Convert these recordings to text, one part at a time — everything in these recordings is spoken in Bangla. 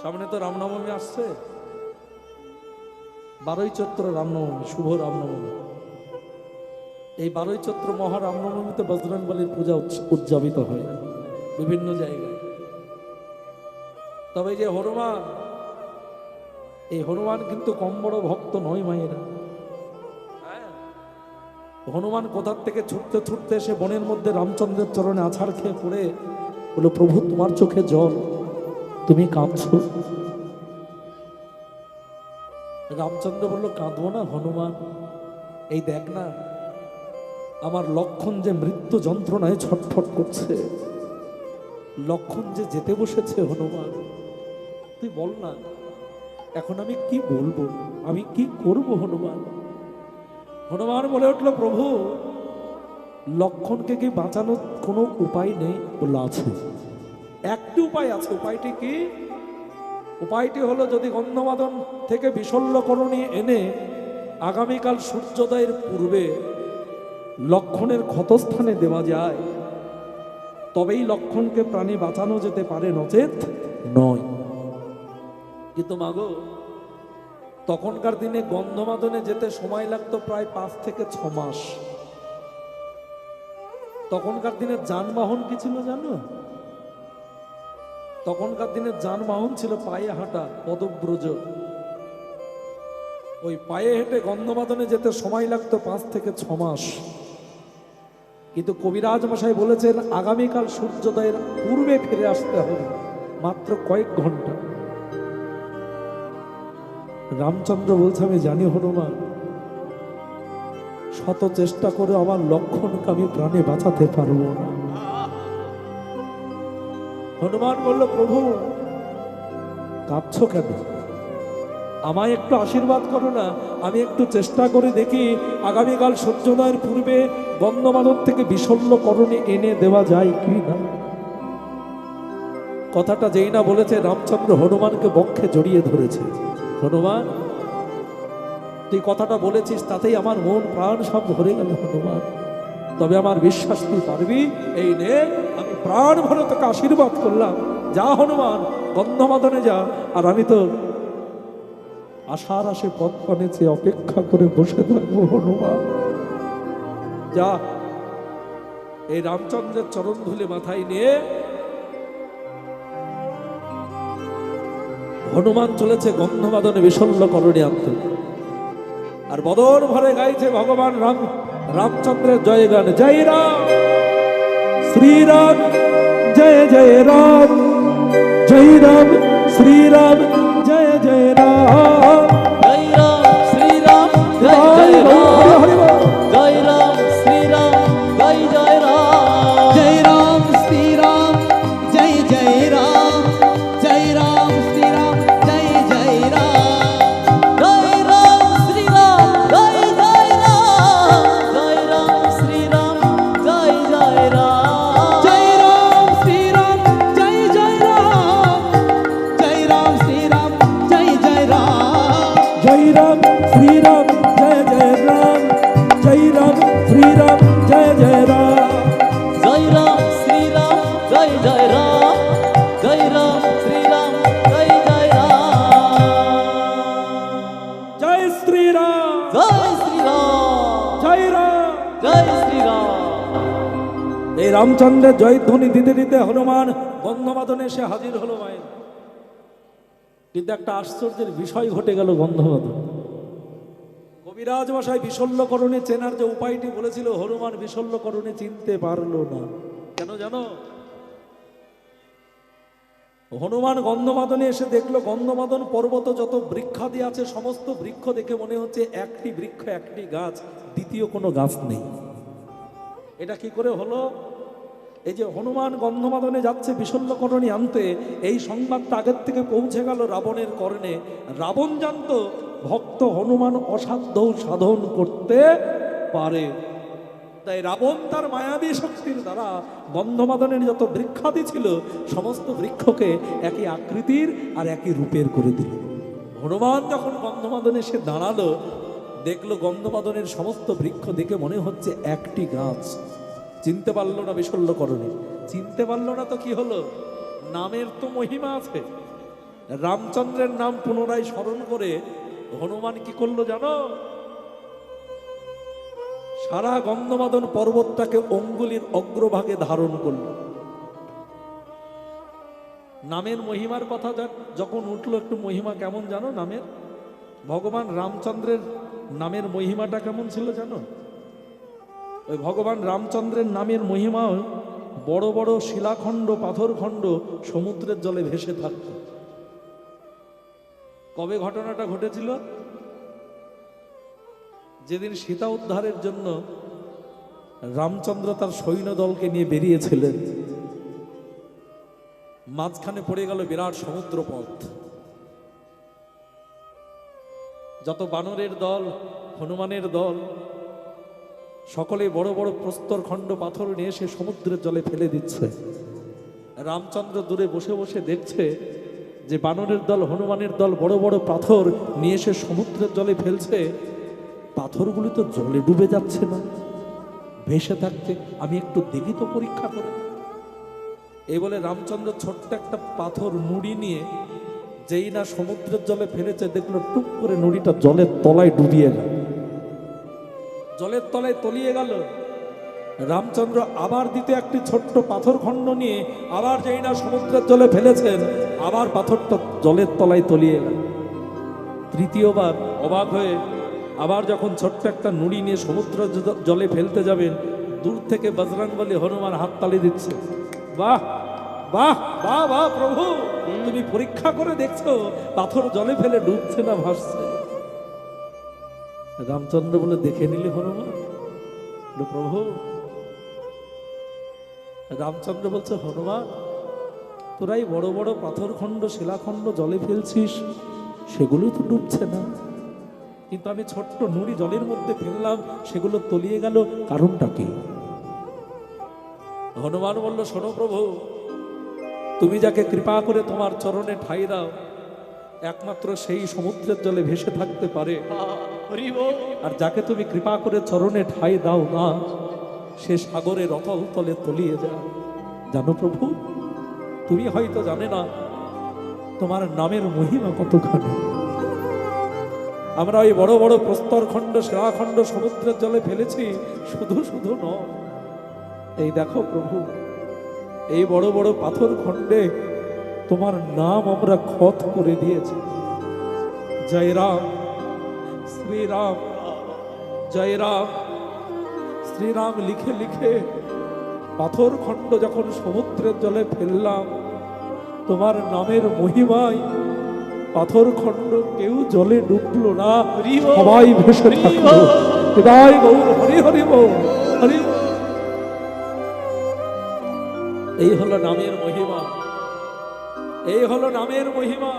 সামনে তো রামনবমী আসছে, 12ই চৈত্র রামনবমী, শুভ রামনবমী। এই 12ই চৈত্র মহা রামনবমীতে বজরংবলীর পূজা উদযাপিত হয় বিভিন্ন জায়গায়। তবে যে হনুমান, এই হনুমান কিন্তু কম বড় ভক্ত নয় মায়েরা। হনুমান কোথার থেকে ছুটতে ছুটতে এসে বনের মধ্যে রামচন্দ্রের চরণে আছাড় খেয়ে পড়ে বলল, প্রভু তোমার চোখে জল, তুমি কাঁদছো। রামচন্দ্র বলল, কাঁদবো না হনুমান, এই দেখ না আমার লক্ষণ যে মৃত্যু যন্ত্রণায় ছটফট করছে, লক্ষণ যে যেতে বসেছে। হনুমান তুই বল না এখন আমি কি বলবো, আমি কি করব হনুমান। হনুমান বলে উঠল, প্রভু লক্ষণকে কি বাঁচানোর কোনো উপায় নেই? বলল, আছে, একটি উপায় আছে। উপায়টি কি? উপায়টি হলো যদি গন্ধমাদন থেকে বিশল্যকরণী এনে আগামীকাল সূর্যোদয়ের পূর্বে লক্ষণের ক্ষতস্থানে দেওয়া যায়, তবেই লক্ষণকে প্রাণে বাঁচানো যেতে পারে, নচেত নয়। কিন্তু মাগো, তখনকার দিনে গন্ধমাদনে যেতে সময় লাগতো প্রায় 5 থেকে 6 মাস। তখনকার দিনে যানবাহন কি ছিল জানো? তখনকার দিনে যানবাহন ছিল পায়ে হাঁটা, পদব্রজ। ওই পায়ে হেঁটে গন্ধমাদনে যেতে সময় লাগতো 5 থেকে 6 মাস। কিন্তু কবিরাজ মশাই বলেছেন আগামীকাল সূর্যোদয়ের পূর্বে ফিরে আসতে হবে, মাত্র কয়েক ঘন্টা। রামচন্দ্র বলছে, আমি জানি হনুমান, শত চেষ্টা করে আমার লক্ষণকে আমি প্রাণে বাঁচাতে পারবো না। হনুমান বলল, প্রভু কাঁদছো কেন? আমায় একটু আশীর্বাদ করো না, আমি একটু চেষ্টা করে দেখি আগামীকাল সূর্যোদয়ের পূর্বে গন্ধমাদন থেকে বিশল্যকরণে এনে দেওয়া যায় কি না। কথাটা যেই না বলেছে, রামচন্দ্র হনুমানকে বক্ষে জড়িয়ে ধরেছে। হনুমান তুই কথাটা বলেছিস, তাতেই আমার মন প্রাণ সব ভরে গেল হনুমান। তবে আমার বিশ্বাস তুই পারবি, এই নে আমি প্রাণ ভরে তোকে আশীর্বাদ করলাম। যা হনুমান, গন্ধমাদনে যা, আর আমি তো আশার আশে পথ পানে চেয়ে অপেক্ষা করে বসে থাকবো হনুমান। যা। এই রামচন্দ্রের চরণ ধুলে মাথায় নিয়ে হনুমান চলেছে গন্ধমাদনে বিশল্যকরণে আনতে। আর বদন ভরে গাইছে ভগবান রামচন্দ্রের জয়গান। জয় রাম শ্রীরাম, জয় জয় রাম, জয় রাম শ্রীরাম, জয় জয় রাম, জয় রাম শ্রীরাম, জয় জয় রাম, জয় রাম শ্রীরাম, জয় জয় রাম, জয় রাম শ্রীরাম, জয় জয় রাম, জয় রাম শ্রীরাম, জয় জয় রাম, জয় রাম শ্রীরাম, জয় জয় রাম, জয় রাম শ্রীরাম, জয় জয় রাম, জয় রাম শ্রীরাম, জয় জয় রাম, জয় রাম শ্রীরাম, জয় জয় রাম, জয় রাম শ্রীরাম, জয় জয় রাম, জয় রাম শ্রীরাম, জয় জয় রাম, জয় রাম শ্রীরাম, জয় জয় রাম, জয় রাম শ্রীরাম, জয় জয় রাম, জয় শ্রীরাম, জয় শ্রীরাম, জয় রাম। জয় শ্রীরাম। এই রামচন্দ্রের জয়ধ্বনি দিতে দিতে হনুমান গন্ধমাদনে এসে হাজির হলো মায়ের। কিন্তু একটা আশ্চর্যের বিষয় ঘটে গেল গন্ধমাদন। কবিরাজ মশাই বিশল্যকরণে চেনার যে উপায়টি বলেছিল, হনুমান বিশল্যকরণে চিনতে পারলো না। কেন জানো? হনুমান গন্ধমাদনে এসে দেখলো গন্ধমাদন পর্বত যত বৃক্ষাদি আছে সমস্ত বৃক্ষ দেখে মনে হচ্ছে একটি বৃক্ষ, একটি গাছ, দ্বিতীয় কোনো গাছ নেই। এটা কি করে হলো? এই যে হনুমান গন্ধমাদনে যাচ্ছে বিশল্যকরণী আনতে, এই সংবাদটা আগের থেকে পৌঁছে গেল রাবণের কর্ণে। রাবণ জানতো ভক্ত হনুমান অসাধ্য সাধন করতে পারে, তাই রাবণ তার মায়াবী শক্তির দ্বারা গন্ধমাদনের যত বৃক্ষাদি ছিল সমস্ত বৃক্ষকে একই আকৃতির আর একই রূপের করে দিল। হনুমান যখন গন্ধমাদনে এসে দাঁড়ালো, দেখলো গন্ধমাদনের সমস্ত বৃক্ষ দেখে মনে হচ্ছে একটি গাছ। চিনতে পারলো না বিশল্যকরণী। চিনতে পারলো না তো কি হলো? নামের তো মহিমা আছে। রামচন্দ্রের নাম পুনরায় স্মরণ করে হনুমান কি করলো জানো? সারা গন্ধমাদন পর্বতটাকে অঙ্গুলির অগ্রভাগে ধারণ করলো। নামের মহিমার কথা যখন উঠলো, একটু মহিমা কেমন জানো নামের? ভগবান রামচন্দ্রের নামের মহিমাটা কেমন ছিল জানো? ওই ভগবান রামচন্দ্রের নামের মহিমা, বড় বড় শিলাখণ্ড পাথরখণ্ড সমুদ্রের জলে ভেসে থাকত। কবে ঘটনাটা ঘটেছিল? যেদিন সীতা উদ্ধারের জন্য রামচন্দ্র তার সৈন্যদলকে নিয়ে বেরিয়েছিলেন, মাঝখানে পড়ে গেল বিরাট সমুদ্র পথ। যত বানরের দল, হনুমানের দল, সকলে বড় বড় প্রস্তর খণ্ড পাথর নিয়ে এসে সমুদ্রের জলে ফেলে দিচ্ছে। রামচন্দ্র দূরে বসে বসে দেখছে যে বানরের দল, হনুমানের দল বড় বড় পাথর নিয়ে এসে সমুদ্রের জলে ফেলছে। পাথরগুলি তো জলে ডুবে যাচ্ছে না, ভেসে থাকছে। আমি একটু দেখি তো, পরীক্ষা করে। এই বলে রামচন্দ্র ছোট্ট একটা পাথর নুড়ি নিয়ে যেই না সমুদ্রের জলে ফেলেছে, দেখলো টুক করে নুড়িটা জলের তলায় ডুবিয়ে গেল, জলের তলায় তলিয়ে গেল। রামচন্দ্র আবার দ্বিতীয় একটি ছোট্ট পাথর খণ্ড নিয়ে আবার যেই না সমুদ্রের জলে ফেলেছেন, আবার পাথরটা জলের তলায় তলিয়ে গেল। তৃতীয়বার অবাক হয়ে আবার যখন ছোট্ট একটা নুড়ি নিয়ে সমুদ্র জলে ফেলতে যাবেন, দূর থেকে বজরংবলী হনুমান হাততালি দিচ্ছে। বাহ বাহ বাহ বাহ প্রভু, তুমি পরীক্ষা করে দেখছো পাথর জলে ফেলে ডুবছে না ভাসছে। রামচন্দ্র বলে, দেখে নিলে হনুমান? প্রভু। রামচন্দ্র বলছে, হনুমান, তোরাই বড় বড় পাথরখণ্ড শিলাখণ্ড জলে ফেলছিস, সেগুলো তো ডুবছে না, কিন্তু আমি ছোট্ট নুড়ি জলের মধ্যে ফেললাম, সেগুলো তলিয়ে গেল, কারণটা কি? হনুমান বলল, শোনো প্রভু, তুমি যাকে কৃপা করে তোমার চরণে ঠাঁই দাও, একমাত্র সেই সমুদ্রের জলে ভেসে থাকতে পারে। আর যাকে তুমি কৃপা করে চরণে ঠাঁই দাও না, সে সাগরের অতল তলে তলিয়ে যায়। জানো প্রভু, তুমি হয়তো জানে না তোমার নামের মহিমা কতখানি। আমরা ওই বড় বড় প্রস্তরখণ্ড শিলাখণ্ড সমুদ্রের জলে ফেলেছি, শুধু শুধু নয়, এই দেখো প্রভু, এই বড় বড় পাথর খণ্ডে তোমার নাম আমরা ক্ষত করে দিয়েছি। জয় রাম শ্রীরাম, জয় রাম শ্রীরাম লিখে লিখে পাথর খণ্ড যখন সমুদ্রের জলে ফেললাম, তোমার নামের মহিমায় পাথর খণ্ড কেউ জলে ডুবলো না, সবাই ভেসে থাকলো। হৃদয় গৌর হরি হরি বল, হরি। এই হলো নামের মহিমা, এই হলো নামের মহিমা।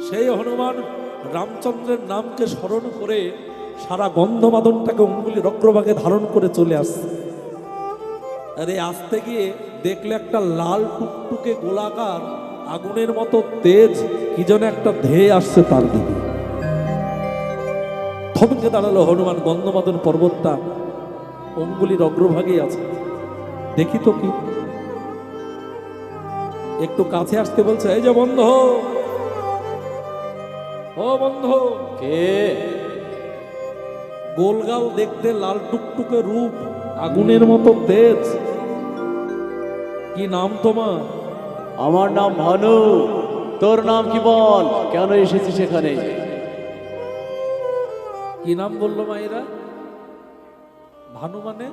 সেই হনুমান রামচন্দ্রের নামকে স্মরণ করে সারা গন্ধমাদনটাকে অঙ্গুলির অগ্রভাগে ধারণ করে চলে আসছে। আরে আসতে গিয়ে দেখলে একটা লাল টুকটুকে গোলাকার আগুনের মতো তেজ কি যেন একটা ধেয়ে আসছে তার দিকে। থমকে দাঁড়ালো হনুমান। গন্ধমাদন পর্বতটা অঙ্গুলির অগ্রভাগে আছে, দেখি তো কি। একটু কাছে আসতে বলছে, এই যে বন্ধু, ও বন্ধু। কে? গোলগাল দেখতে, লাল টুকটুকে রূপ, আগুনের মতো তেজ, কি নাম তোমার? আমার নাম ভানু। তোর নাম কি বল? কেন এসেছিস এখানে? কি নাম বললো মায়েরা? ভানু মানে?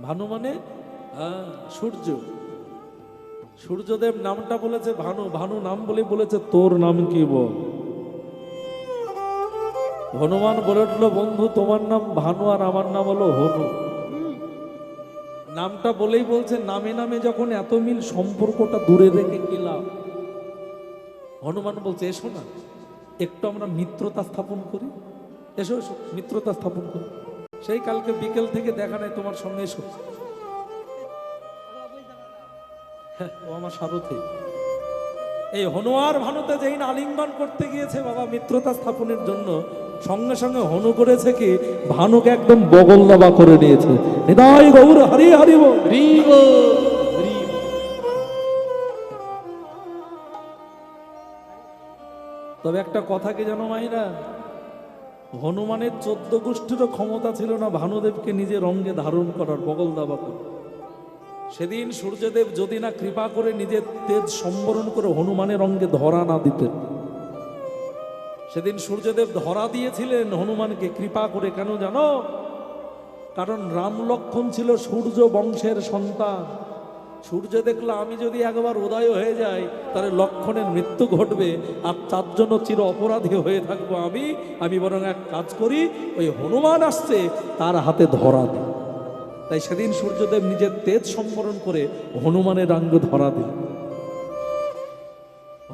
ভানু মানে সূর্য। সূর্যদেব নামটা বলেছে ভানু। ভানু নাম বলে বলেছে, তোর নাম কি বল? হনুমান বলে উঠলো, বন্ধু তোমার নাম ভানু আর আমার নাম হলো হনু। নামটা বলেই বলছে, নামে নামে যখন এত মিল, সম্পর্কটা দূরে রেখে গেলাম। হনুমান বলছে, এসো না, একটু আমরা মিত্রতা স্থাপন করি। এসো এসো, মিত্রতা স্থাপন করি। সেই কালকে বিকেল থেকে দেখা নাই তোমার সঙ্গে, এসো। হ্যাঁ, ও আমার সারথি। এই হনু আর ভানুতে যেই না আলিঙ্গন করতে গিয়েছে বাবা মিত্রতা স্থাপনের জন্য, সঙ্গে সঙ্গে হনু করেছে কি, ভানুকে একদম বগল দাবা করে নিয়েছে। হৃদয় গৌর হরি হরি বল। তবে একটা কথা কি জানো মাইরা, হনুমানের 14 গোষ্ঠীরও ক্ষমতা ছিল না ভানুদেবকে নিজের অঙ্গে ধারণ করার, বগল দাবা করে। সেদিন সূর্যদেব যদি না কৃপা করে নিজের তেজ সম্বরণ করে হনুমানের অঙ্গে ধরা না দিতেন, সেদিন সূর্যদেব ধরা দিয়েছিলেন হনুমানকে কৃপা করে। কেন জানো? কারণ রাম লক্ষ্মণ ছিল সূর্য বংশের সন্তান। সূর্য দেখলো আমি যদি একবার উদয় হয়ে যাই তাহলে লক্ষ্মণের মৃত্যু ঘটবে, আর তার জন্য চির অপরাধী হয়ে থাকবো আমি বরং এক কাজ করি, ওই হনুমান আসছে তার হাতে ধরা দিই। তাই সেদিন সূর্যদেব নিজের তেজ সম্বরণ করে হনুমানের অঙ্গ ধরা দিল।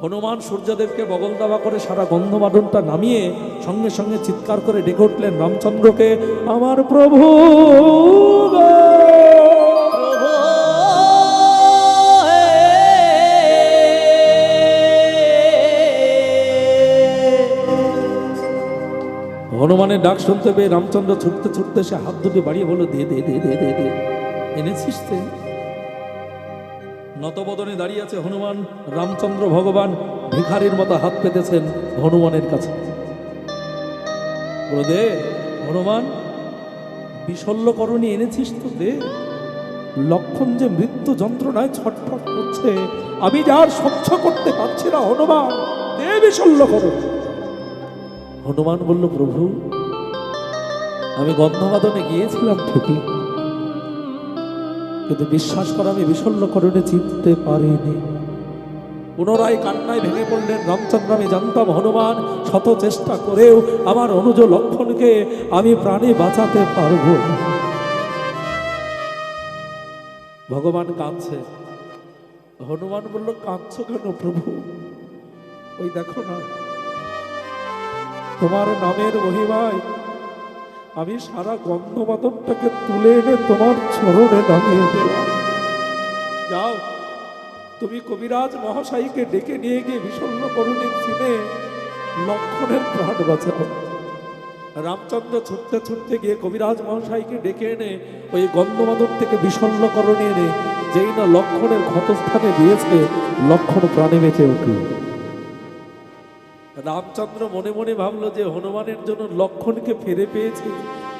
হনুমান সূর্যদেবকে বগল দাবা করে সারা গন্ধমাদনটা নামিয়ে সঙ্গে সঙ্গে চিৎকার করে ডেকে উঠলেন রামচন্দ্রকে, আমার প্রভু গো। হনুমানের ডাক শুনতে পেয়ে রামচন্দ্র ছুটতে ছুটতে সে হাত দুটি বাড়িয়ে বলল, দে দে দে দে দে দে, এনেছিস তে? নতবদনে দাঁড়িয়ে আছে হনুমান। রামচন্দ্র ভগবান ভিখারির মতো হাত পেতেছেন হনুমানের কাছে। বলো, দে হনুমান, বিশল্যকরণী এনেছিস তো দে। লক্ষণ যে মৃত্যু যন্ত্রণায় ছটফট করছে, আমি যার সহ্য করতে পারছি না, হনুমান দে বিশল্যকরণী। হনুমান বলল, প্রভু আমি গন্ধমাদনে গিয়েছিলাম ঠিকই, কিন্তু বিশ্বাস করা আমি বিশল্যকরণে চিনতে পারিনি। পুনরায় কান্নায় ভেঙে পড়লেন রামচন্দ্র। আমি জানতাম হনুমান শত চেষ্টা করেও আমার অনুজ লক্ষণকে আমি প্রাণে বাঁচাতে পারব। ভগবান কাঁদছে। হনুমান বলল, কাঁদছ কেন প্রভু? ওই দেখো না, তোমার নামের মহিমায় আমি সারা গন্ধমাদনটাকে তুলে এনে তোমার চরণে নামিয়ে দিলাম। যাও, তুমি কবিরাজ মহাশয়কে ডেকে নিয়ে গিয়ে বিশল্যকরণীর চিনে লক্ষণের প্রাণ বাঁচাও। রামচন্দ্র ছুটতে ছুটতে গিয়ে কবিরাজ মহাশয়কে ডেকে এনে ওই গন্ধমাদন থেকে বিশল্যকরণী এনে যেই না লক্ষণের ক্ষতস্থানে দিয়েছে, লক্ষণ প্রাণে বেঁচে উঠল। রামচন্দ্র মনে মনে ভাবলো যে হনুমানের জন্য লক্ষণকে ফিরে পেয়েছি,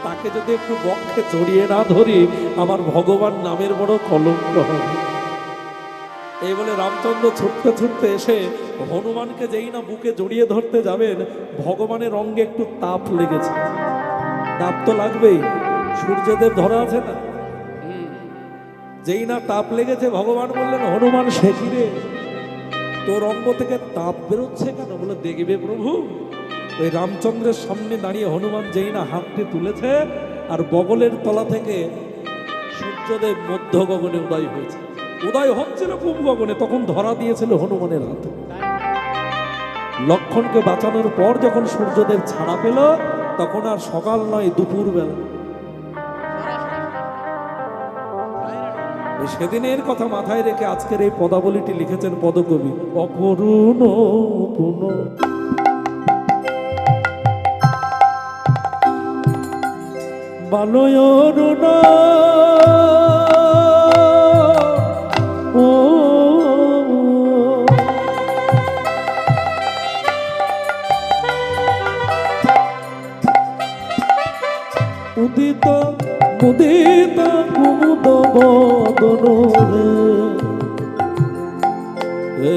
তাকে যদি একটু বক্ষে জড়িয়ে না ধরি আমার ভগবান নামের বড় কলঙ্ক হবে। এই বলে রামচন্দ্র ছুটতে ছুটতে এসে হনুমানকে যেই না বুকে জড়িয়ে ধরতে যাবেন, ভগবানের অঙ্গে একটু তাপ লেগেছে। তাপ তো লাগবেই, সূর্যদেব ধরা আছে না। যেই না তাপ লেগেছে, ভগবান বললেন, হনুমান সে কি রে, তোর অঙ্গ থেকে তাপ বেরোচ্ছে কেন? বলে, দেখবে প্রভু। ওই রামচন্দ্রের সামনে দাঁড়িয়ে হনুমান যেই না হাতটি তুলেছে, আর বগলের তলা থেকে সূর্যদেব মধ্য গগনে উদয় হয়েছে। উদয় হচ্ছিল পূব গগনে, তখন ধরা দিয়েছিল হনুমানের হাতে। লক্ষণকে বাঁচানোর পর যখন সূর্যদেব ছাড়া পেল, তখন আর সকাল নয়, দুপুর বেলা। সেদিনের কথা মাথায় রেখে আজকের এই পদাবলীটি লিখেছেন পদকবি। অকরুণ পুন বালয়রুণ ও উদিত মুদিত কুমুদ বদন রে,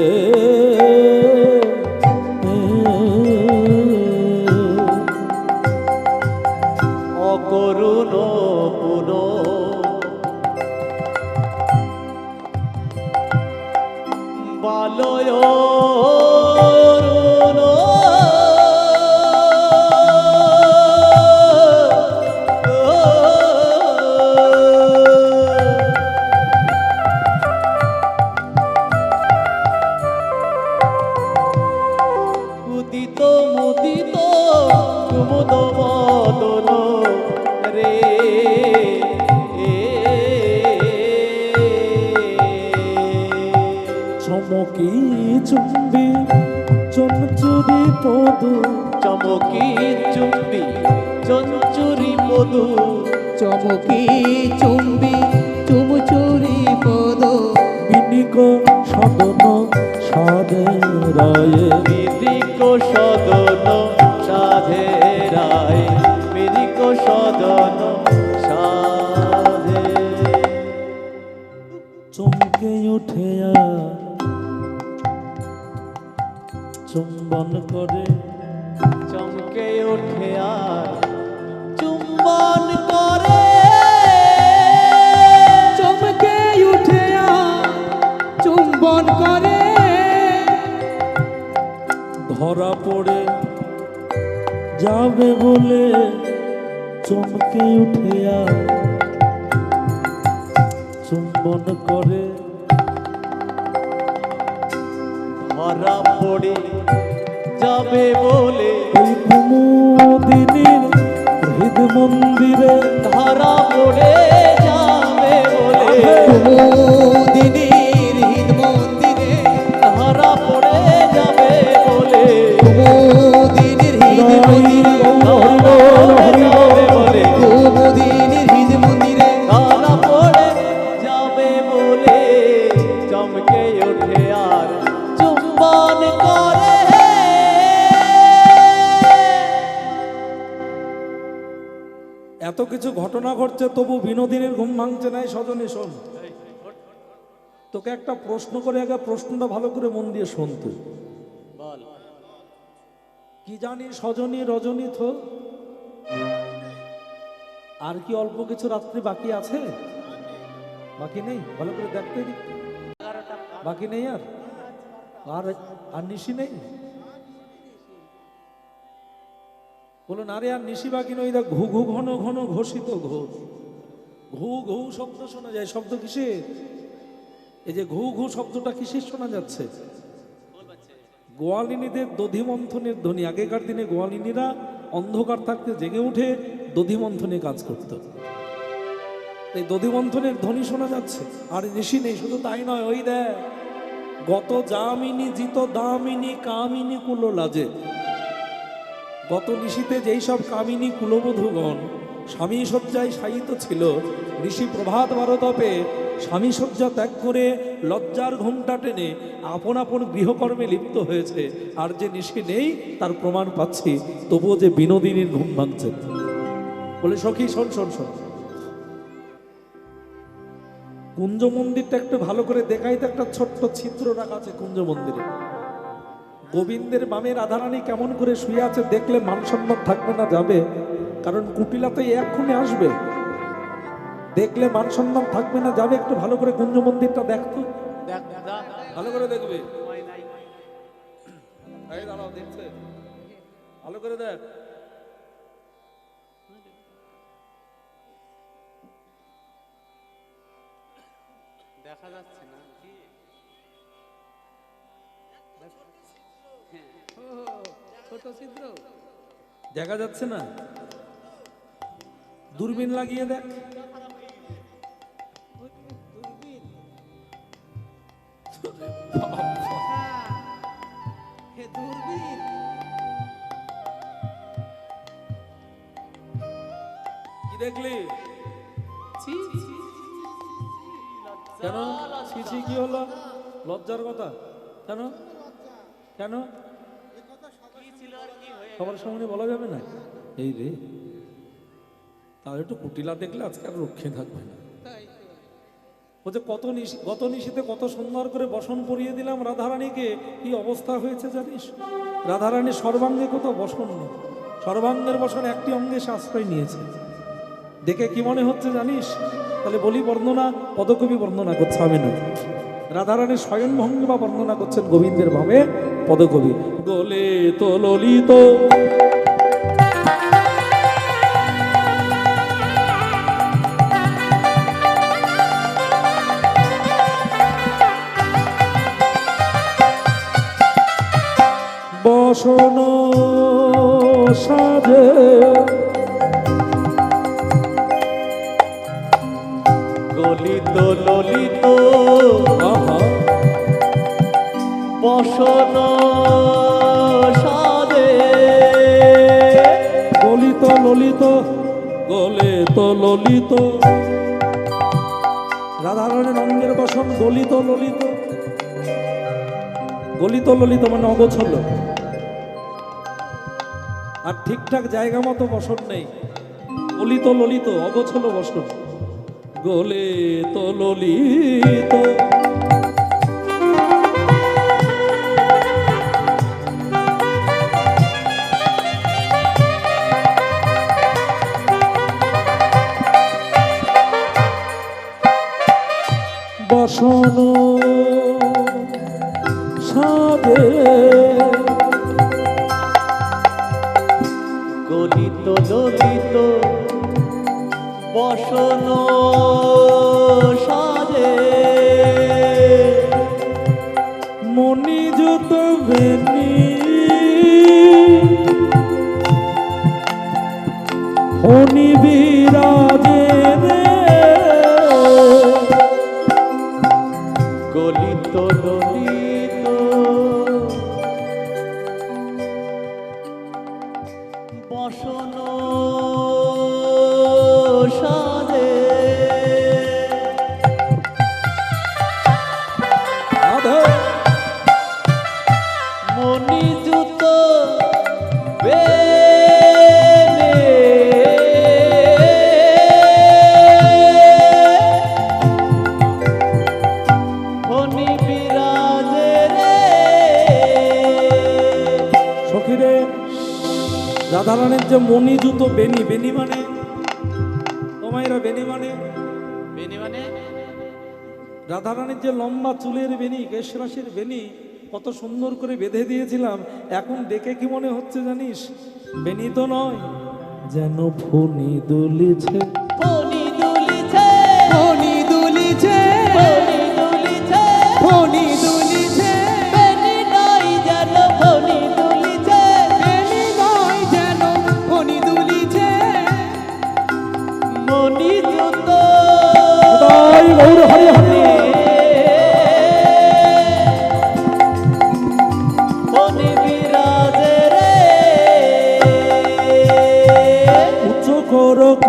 অকরুণ পুন বালয় উদিত মুদিত কুমুদ বদন রে, চমকি চুম্বি চঞ্চুরি পদ, চমকি চুম্বি চঞ্চুরি মধু, চমকি চুম্বি চুমচুরি পদ, বিনিক সাধন সাধে রায়ে বিদিক সদ চুম্বন করে চমকে ওঠে আর চুম্বন করে চমকে উঠে আর চুম্বন করে ধরা পড়ে যাবে বলে চমকে উঠে আর চুম্বন করে ধরা পড়ে যাবে বলে ওই কুমুদিনীর হৃদ মন্দিরে ধরা পড়ে যাবে বলে কুমুদিনীর হৃদ মন্দিরে ধরা পড়ে যাবে বলে কুমুদিনীর হৃদ মন্দিরে যাবে বলে কুমুদিনীর হৃদ মন্দিরে ধরা পড়ে যাবে বলে চমকে ওঠে আর চুম্বন করে এত কিছু ঘটনা ঘটছে তবু বিনোদিনীর ঘুম ভাঙছে নাই। সজনী শোন, তোকে একটা প্রশ্ন করে আগে প্রশ্নটা ভালো করে মন দিয়ে শোন তুই। বল কি জানি সজনী রজনী তো আর কি অল্প কিছু রাত্রি বাকি আছে? বাকি নেই? ভালো করে দেখতে দি, বাকি নেই আর আর আর নিশি নেই? বলো না রে আর নিশি বাকি নই। দেখ ঘু ঘু ঘন ঘন ঘোষিত ঘোষ, ঘু ঘু শব্দ শোনা যায়। শব্দ কিসের? এই যে ঘু ঘু শব্দটা কিসের শোনা যাচ্ছে? গোয়ালিনীদের দধি মন্থনের ধ্বনি। আগেকার দিনে গোয়ালিনীরা অন্ধকার থাকতে জেগে উঠে দধি মন্থনে কাজ করত। এই দধি মন্থনের ধ্বনি শোনা যাচ্ছে আর নিশি নেই। শুধু তাই নয়, ওই দেখ গত জামিনী জিত দামিনী কামিনী কুলো লাজে। গত নিশিতে যেই সব কামিনী কুলবধূগণ স্বামী শয্যায় শায়িত ছিল, ঋষি প্রভাত বারতপে স্বামী শয্যা ত্যাগ করে লজ্জার ঘোমটা টেনে আপন আপন গৃহকর্মে লিপ্ত হয়েছে। আর যে নিশি নেই তার প্রমাণ পাচ্ছি, তবুও যে বিনোদিনীর ঘুম ভাঙছে। বলে সখী শোন শোন শোন, কুঞ্জ মন্দিরটা একটু ভালো করে দেখাই তো। একটা ছোট্ট ছিদ্র রাখা আছে কুঞ্জ মন্দিরে। গোবিন্দের বামে রাধারানী কেমন করে শুয়ে আছে দেখলে মান সম্মান থাকবে না? যাবে, কারণ কুটিলা তো এক্ষুনি আসবে। দেখলে মান সম্মান থাকবে না? যাবে, একটু ভালো করে কুঞ্জ মন্দিরটা দেখতো, ভালো করে দেখবে। এই দাঁড়াও, দেখছে, ভালো করে দেখ। দেখা যাচ্ছে না কি? ছোট ছিদ্র দেখা যাচ্ছে না? দূরবীন লাগিয়ে দেখ। কি দেখলি? কেন ছিছি? কি হলো? লজ্জার কথা কেন? কেন সবার সামনে বলা যাবে না? এই রে, তাহলে একটু কুটিলা দেখলে আজকে আর রক্ষে থাকবে না। বলছে গত নিশিতে কত সুন্দর করে বসন পরিয়ে দিলাম রাধারানীকে, কি অবস্থা হয়েছে জানিস? রাধারানীর সর্বাঙ্গে কত বসন নেই, সর্বাঙ্গের বসন একটি অঙ্গে সে আশ্রয় নিয়েছে। দেখে কি মনে হচ্ছে জানিস? তাহলে বলি বর্ণনা, পদকবি বর্ণনা করছে, আমি নয়। রাধারানীর শয়ন ভঙ্গিমা বর্ণনা করছেন গোবিন্দের ভাবে পদকবি। গোলে তো ললিত বসন সাজে, গলিত ললিত আহা বসন সাজে, গলিত ললিত, গলে তো ললিত। রাধারণের অঙ্গের বসন গলিত ললিত। গলিত ললিত মানে অগোছল, আর ঠিকঠাক জায়গা মতো বসন নেই। গলিত ললিত, অগোছল বসন। গলে তো ললিত বসন সাজে গলিত ললিত বসন সাজে মণিযুত বেনি ফণি বিরাজে রে গলিত ললিত বসন সাজে রাধে মণিযুত ফণি বিরাজে রে সখীরে রাধারানীর যে মণিযুত বেনি, বেনি মানে তোমায়রা বেনি মানে বেনি মানে রাধারানীর যে লম্বা চুলের বেনি, কেশরাশির বেনি কত সুন্দর করে বেঁধে দিয়েছিলাম, এখন দেখে কি মনে হচ্ছে জানিস? বেনি তো নয়, যেন ফণি দুলিছে। ফণি দুলিছে ফণি দুলিছে ফণি দুলিছে ফণি দুলিছে বেনি নাই যেন ফণি দুলিছে বেনি নয় যেন ফণি দুলিছে মণিযুত তাই গৌর হরি হরি। ফণি বিরাজে রে উচ্চ করক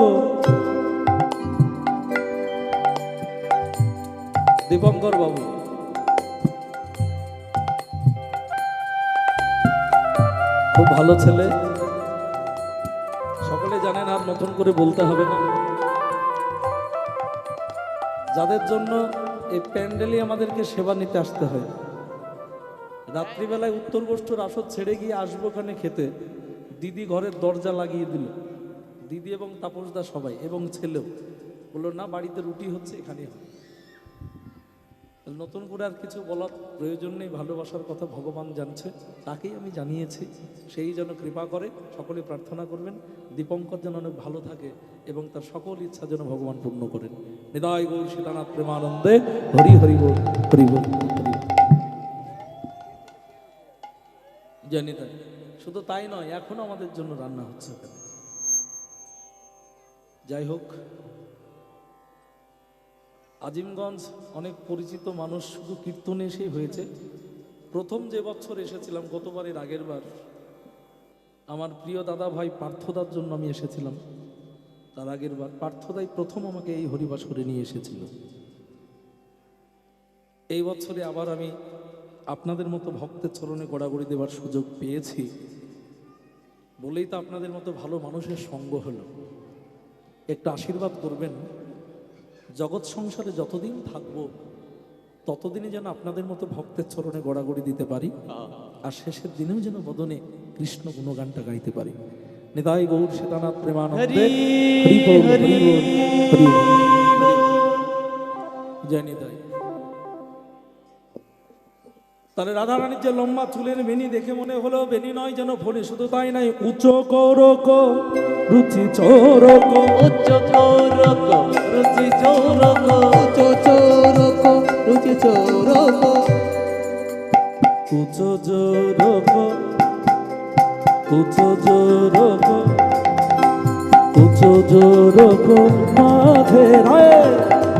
দীপঙ্কর বাবু, খুব ভালো ছেলে, সকলে জানেন, আর নতুন করে বলতে হবে না। যাদের জন্য এই প্যান্ডেলই আমাদেরকে সেবা নিতে আসতে হয়। রাত্রিবেলায় উত্তর গোষ্ঠীর আসর ছেড়ে গিয়ে আসবো ওখানে খেতে, দিদি ঘরের দরজা লাগিয়ে দিল, দিদি এবং তাপসদা সবাই এবং ছেলেও বললো না, বাড়িতে রুটি হচ্ছে, এখানেই হবে। নতুন করে আর কিছু বলার প্রয়োজন নেই, ভালোবাসার কথা ভগবান জানছে, তাকেই আমি জানিয়েছি, সেই যেন কৃপা করে। সকলে প্রার্থনা করবেন দীপঙ্কর যেন অনেক ভালো থাকে এবং তার সকল ইচ্ছা যেন ভগবান পূর্ণ করেন। নিতাই গৌর সীতানাথ প্রেমানন্দে হরি হরি বল, হরি বল, হরি বল। জানি তাই, শুধু তাই নয়, এখনো আমাদের জন্য রান্না হচ্ছে ওখানে। যাই হোক, আজিমগঞ্জ অনেক পরিচিত মানুষ, শুধু কীর্তনে এসেই হয়েছে। প্রথম যে বছর এসেছিলাম, গতবারের আগের বার, আমার প্রিয় দাদা ভাই পার্থদার জন্য আমি এসেছিলাম। তার আগের বার পার্থদাই প্রথম আমাকে এই হরিবাস করে নিয়ে এসেছিল। এই বছরে আবার আমি আপনাদের মতো ভক্তের চরণে গড়াগড়ি দেওয়ার সুযোগ পেয়েছি বলেই তো আপনাদের মতো ভালো মানুষের সঙ্গ হলো। একটু আশীর্বাদ করবেন, জগৎ সংসারে যতদিন থাকবো ততদিনই যেন আপনাদের মতো ভক্তের চরণে গড়াগড়ি দিতে পারি, আর শেষের দিনেও যেন বদনে কৃষ্ণ গুণগানটা গাইতে পারি। নিতাই গৌর সীতানাথ প্রেমানন্দে হরি বল, হরি বল, হরি বল। জয় নিতাই। তাহলে রাধারানীর যে লম্বা চুলের বেনি দেখে মনে হলো বেনি নয় যেন ফণি, শুধু তাই নাই, উচ্চ করক রুচি চোরক, উচ্চ চৌরক রুচি চৌরক উচ্চ চোরক রুচি চোরক উচ্চ জোরক, উচ্চ জোরক, উচ্চ জোরক মাঝে রায়,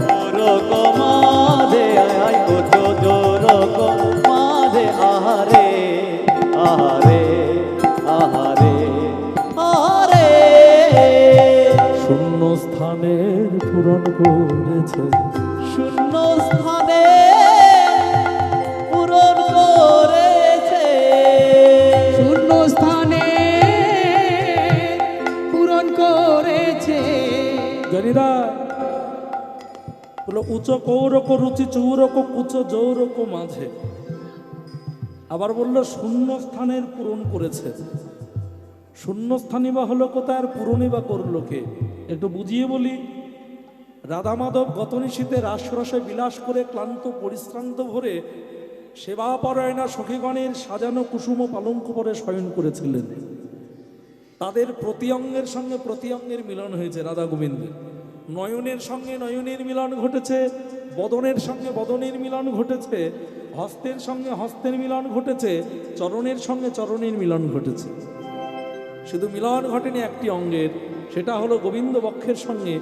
চৌরক মাঝে আয় উচ্চ চৌরক মাঝে আহারে আহারে আহারে আহারে শূন্য স্থানের পূরণ করেছে, শূন্য স্থানে পূরণ করেছে শূন্য স্থানে পূরণ করেছে জানিরা বলো উচ্চ কৌরক রুচি চৌরক কুচ জৌরক মাঝে, আবার বললো শূন্য স্থানের পূরণ করেছে। শূন্য স্থানই বা হলো কোথায়, আর পূরণই বা করলো কে? একটু বুঝিয়ে বলি। রাধা মাধব গতনিশীতে রাসরসে বিলাস করে ক্লান্ত পরিশ্রান্ত ভরে সেবাপরায়ণা সখীগণের সাজানো কুসুম পালঙ্ক পরে শয়ন করেছিলেন। তাদের প্রতি অঙ্গের সঙ্গে প্রতি অঙ্গের মিলন হয়েছে রাধা গোবিন্দের। নয়নের সঙ্গে নয়নের মিলন ঘটেছে, বদনের সঙ্গে বদনের মিলন ঘটেছে, হস্তের সঙ্গে হস্তের মিলন ঘটেছে, চরণের সঙ্গে চরণের মিলন ঘটেছে। শুধু মিলন ঘটেনি একটি অঙ্গের, সেটা হলো গোবিন্দ বক্ষের সঙ্গে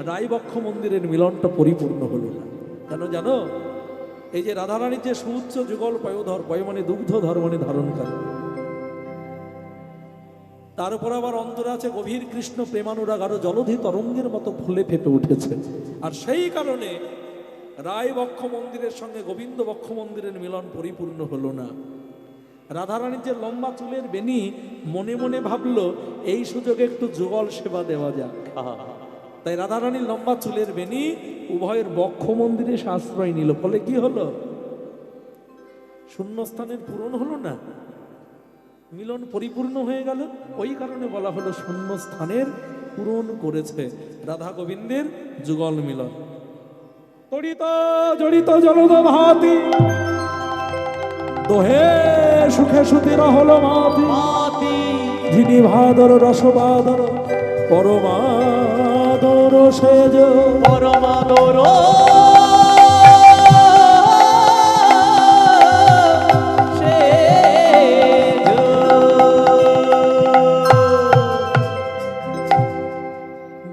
রায়বক্ষ মন্দিরের মিলনটা পরিপূর্ণ হলো না। কেন জানো? এই যে রাধারানীর যে সুউচ্চ যুগল পয়োধর, পয় মানে দুগ্ধধর মানে ধারণ করে, তার উপর আবার অন্তরে আছে গভীর কৃষ্ণ প্রেমানুরাগ, আরো জলধি তরঙ্গের মতো ফুলে ফেপে উঠেছে। আর সেই কারণে রায়বক্ষ মন্দিরের সঙ্গে গোবিন্দ বক্ষ মন্দিরের মিলন পরিপূর্ণ হলো না। রাধারানীর যে লম্বা চুলের বেনি, মনে মনে ভাবলো এই সুযোগে একটু যুগল সেবা দেওয়া যাক। তাই রাধারানীর লম্বা চুলের বেনি উভয়ের বক্ষ মন্দিরে সে আশ্রয় নিল। ফলে কি হলো? শূন্যস্থানের পূরণ হলো না, মিলন পরিপূর্ণ হয়ে গেল। ওই কারণে বলা হলো শূন্যস্থানের পূরণ করেছে রাধা গোবিন্দের যুগল মিলন। তড়িত জড়িত জলদ ভাতি, দোহে সুখে সুতির হলো মাতি, মাতি যিনি ভাদর রসবাদর পরমাদর সেজ, পরমাদর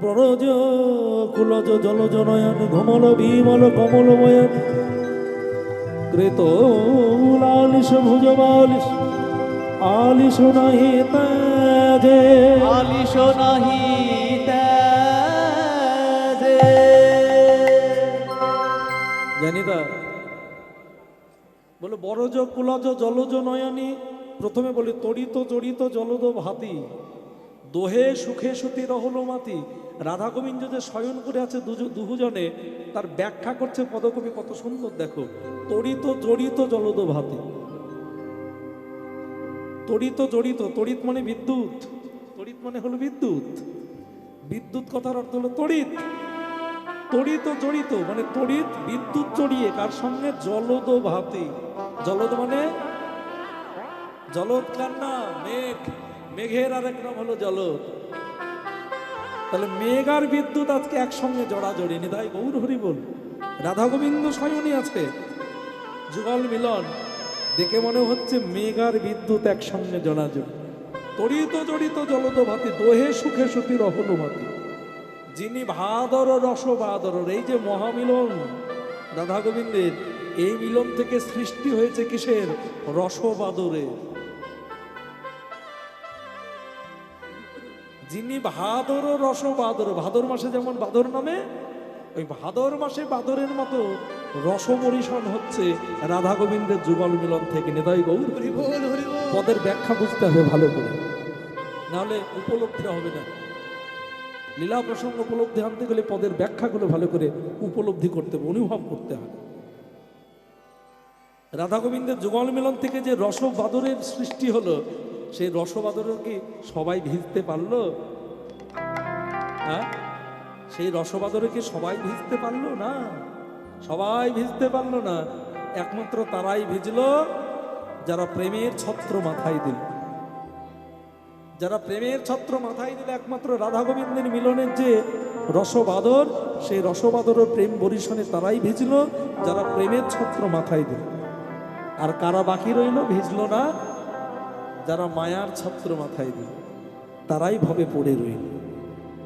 ব্রজ কুলজ জলজ নয়ন, ঘমল বিমল কমল বয়ন, কৃত লালিশ ভুজ বালিশ, আলিশ নাহি তাজে, আলিশ নাহি ত্যাজে। জানি তা বলে বরজ কুলজ জলজ নয়নী। প্রথমে বলি তড়িত জড়িত জলদ ভাতি, দোহে সুখে সুতি রহল মাতি। রাধা গোবিন্দ যে শয়ন করে আছে দুজনে, তার ব্যাখ্যা করছে পদকবি কত সুন্দর। দেখো, তড়িত জড়িত জলদ ভাতি, তড়িত জড়িত, তড়িৎ মানে বিদ্যুৎ, তড়িৎ মানে হলো বিদ্যুৎ, বিদ্যুৎ কথার অর্থ হলো তড়িৎ। তড়িত জড়িত মানে তড়িৎ বিদ্যুৎ জড়িয়ে কার সঙ্গে? জলদ ভাতি। জলদ মানে জলদ কার না? মেঘ, মেঘের আরেক নাম হলো জলদ। তাহলে মেঘ আর বিদ্যুৎ আজকে একসঙ্গে জড়াজড়ি। নিতাই গৌর হরি বল। রাধা গোবিন্দ শয়নী আছে, যুগল মিলন দেখে মনে হচ্ছে মেঘ আর বিদ্যুৎ একসঙ্গে জড়াজড়ি। তড়িত জড়িত জলদ ভাতি, দোহে সুখে সুতি রহল ভাতি, যিনি ভাদর রস বাদর। এই যে মহামিলন রাধা গোবিন্দের, এই মিলন থেকে সৃষ্টি হয়েছে কিসের? রসবাদরের। যিনি ভাদর রস বাদর, ভাদর মাসে যেমন বাদর নামে, ওই ভাদর মাসে বাদরের মতো রসমরিষণ হচ্ছে রাধা গোবিন্দের যুগল মিলন থেকে। নিতাই গৌর হরি বল। পদের ব্যাখ্যা বুঝতে হবে ভালো করে, নাহলে উপলব্ধি হবে না। লীলা প্রসঙ্গ উপলব্ধি আনতে গেলে পদের ব্যাখ্যাগুলো ভালো করে উপলব্ধি করতে হবে, অনুভব করতে হবে। রাধা গোবিন্দের যুগল মিলন থেকে যে রসবাদরের সৃষ্টি হলো, সেই রসবাদরের কি সবাই ভিজতে পারলো? হ্যাঁ, সেই রসবাদরে কি সবাই ভিজতে পারলো না? সবাই ভিজতে পারলো না। একমাত্র তারাই ভিজলো যারা প্রেমের ছত্র মাথায় দিল। যারা প্রেমের ছত্র মাথায় দিল, একমাত্র রাধা গোবিন্দের মিলনের যে রসবাদর, সেই রসবাদরের প্রেম বরিশনে তারাই ভিজলো যারা প্রেমের ছত্র মাথায় দিল। আর কারা বাকি রইল ভিজলো না? যারা মায়ার ছত্র মাথায় দিল, তারাই ভবে পড়ে রইল।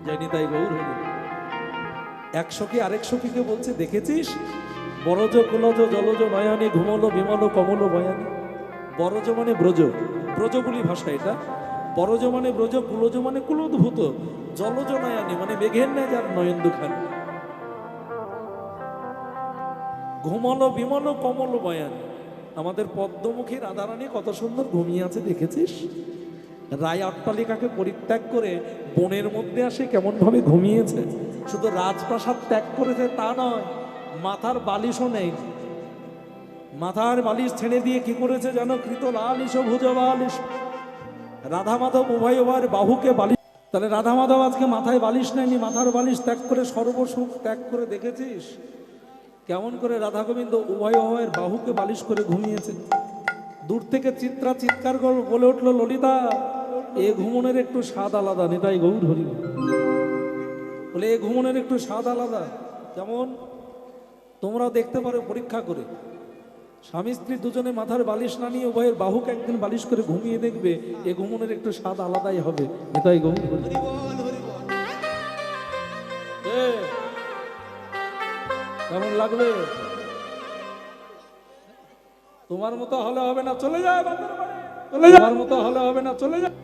জানি তাই গৌর হইল। এক সখী আরেক সখীকে বলছে, দেখেছিস বরজ কুলজ জলজ নয়নে, ঘুমল বিমল কমল বয়ানে। বরজ মানে ব্রজ, ব্রজবুলি ভাষা এটা। বরজ মানে ব্রজ, কুলজ মানে কুলোদ্ভূত, জলজ নয়নে মানে মেঘের ন্যায় যার নয়ন দুখান, ঘুমল বিমল কমল বয়ানে। আমাদের পদ্মমুখী রাধারানী কত সুন্দর ঘুমিয়ে আছে, দেখেছিস? রায় অট্টালিকাকে পরিত্যাগ করে বনের মধ্যে আসে কেমন ভাবে ঘুমিয়েছে। শুধু রাজপ্রাসাদ ত্যাগ করেছে তা নয়, মাথার বালিশও নেই। মাথার বালিশ ছেড়ে দিয়ে কি করেছে জানো? কৃত লালিশ ভুজ বালিশ। রাধা মাধব উভয় বাহুকে বালিশ। তাহলে রাধা মাধব আজকে মাথায় বালিশ নেয়নি, মাথার বালিশ ত্যাগ করে সর্বসুখ ত্যাগ করে দেখেছিস কেমন করে রাধা গোবিন্দ উভয় উভয়ের বাহুকে বালিশ করে ঘুমিয়েছে। দূর থেকে চিত্রা চিৎকার করে বলে উঠলো, ললিতা এ ঘুমনের একটু স্বাদ আলাদা, নিতাই গৌর হরি বলে এ ঘুমনের একটু স্বাদ আলাদা। যেমন তোমরাও দেখতে পারো পরীক্ষা করে, স্বামী স্ত্রী দুজনে মাথার বালিশ না নিয়ে উভয়ের বাহুকে একদিন বালিশ করে ঘুমিয়ে দেখবে, এ ঘুমনের একটু স্বাদ আলাদাই হবে। নিতাই গৌর হরি। কেমন লাগবে? তোমার মতো হলে হবে না, চলে যায় বাপের বাড়ি, চলে যায়। তোমার মতো হলে হবে না, চলে যায়।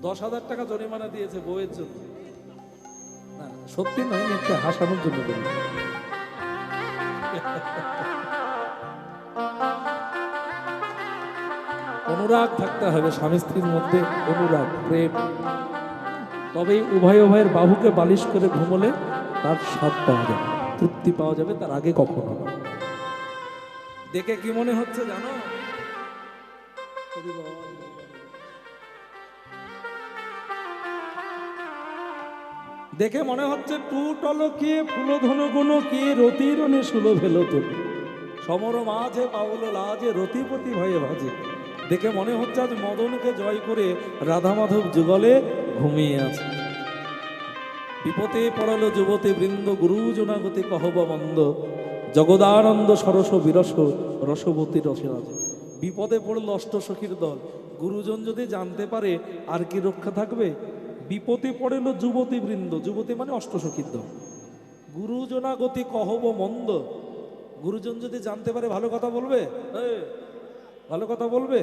10,000 টাকা জরিমানা দিয়েছে বউয়ের জন্য। না সত্যি নয়, একটা হাসানোর জন্য বলি। অনুরাগ থাকতে হবে স্বামী স্ত্রীর মধ্যে, অনুরাগ প্রেম, তবেই উভয় উভয়ের বাহুকে বালিশ করে ঘুমলে তার স্বাদ পাওয়া যাবে, তৃপ্তি পাওয়া যাবে, তার আগে কখনো না। দেখে কি মনে হচ্ছে জানো? দেখে মনে হচ্ছে টুটল কে ফুলধন গুণ কে রতিরণে সুলভ হেল তোর সমর মাঝে পাওল লাজে রতিপতি ভয়ে ভাজে। দেখে মনে হচ্ছে আজ মদনকে জয় করে রাধা মাধব যুগলে ঘুমিয়ে আছে। বিপদে পড়ালো যুবতী বৃন্দ গুরুজনাগতি কহব মন্দ জগদানন্দ সরস বিরস রসবতী রসরাজ। বিপদে পড়ল অষ্টসখীর দল, গুরুজন যদি জানতে পারে আর কি রক্ষা থাকবে? বিপদে পড়েল যুবতী বৃন্দ, যুবতী মানে অষ্টসখীর দল, গুরুজনাগতি কহব মন্দ। গুরুজন যদি জানতে পারে ভালো কথা বলবে, ভালো কথা বলবে।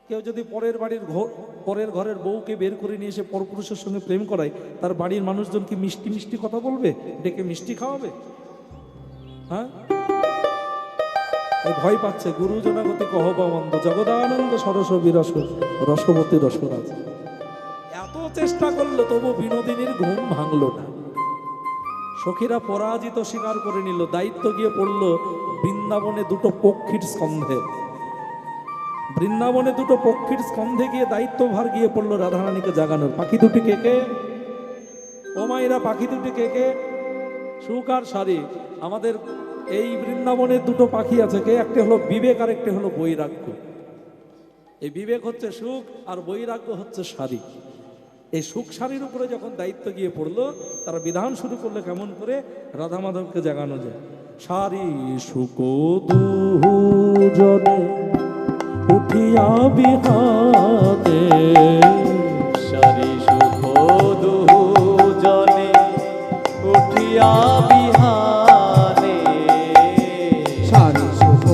কেউ যদি পরের ঘরের বউকে বের করে নিয়ে এসে পরপুরুষের সঙ্গে প্রেম করায়, তার বাড়ির মানুষজন কি মিষ্টি মিষ্টি কথা বলবে? ডেকে মিষ্টি খাওয়াবে? হ্যাঁ, ভয় পাচ্ছে। গুরুজনাগতি কহবানন্দ জগদানন্দ সরস বিরস রসবতী রসরাজ। এত চেষ্টা করলো তবু বিনোদিনীর ঘুম ভাঙলো না। সখীরা পরাজিত স্বীকার করে নিল, দায়িত্ব গিয়ে পড়লো বৃন্দাবনে দুটো পক্ষীর স্কন্ধে। বৃন্দাবনে দুটো পক্ষীর স্কন্ধে গিয়ে দায়িত্বভার গিয়ে পড়লো রাধারানীকে জাগানোর। পাখি দুটি কে কে? ও মায়েরা, পাখি দুটি কে কে? সুখ আর সারি। আমাদের এই বৃন্দাবনের দুটো পাখি আছে, কে? একটা হলো বিবেক আর একটা হলো বৈরাগ্য। এই বিবেক হচ্ছে সুখ আর বৈরাগ্য হচ্ছে সারি। এই সুখ সারির উপরে যখন দায়িত্ব গিয়ে পড়লো, তারা বিধান শুরু করলো কেমন করে রাধা মাধবকে জাগানো যায়। সারি সুখ দুজনে উঠিয়া বিহাতে, সারি সুখ দুজনে উঠিয়া বিহানে, সারি সুখ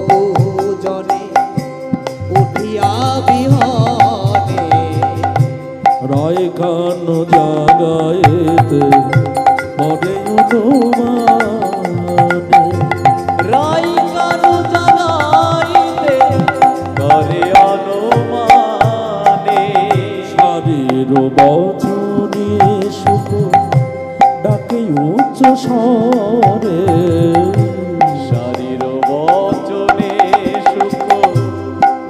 দুজনে উঠিয়া বিহানে, রায় খান জাগায়েতে পরে অনুমানে, রাই কারু জাগাইতে করে অনুমানে, শারীর বচনে সুখ ডাকে উচ্চ স্বরে, শারীর বচনে সুখ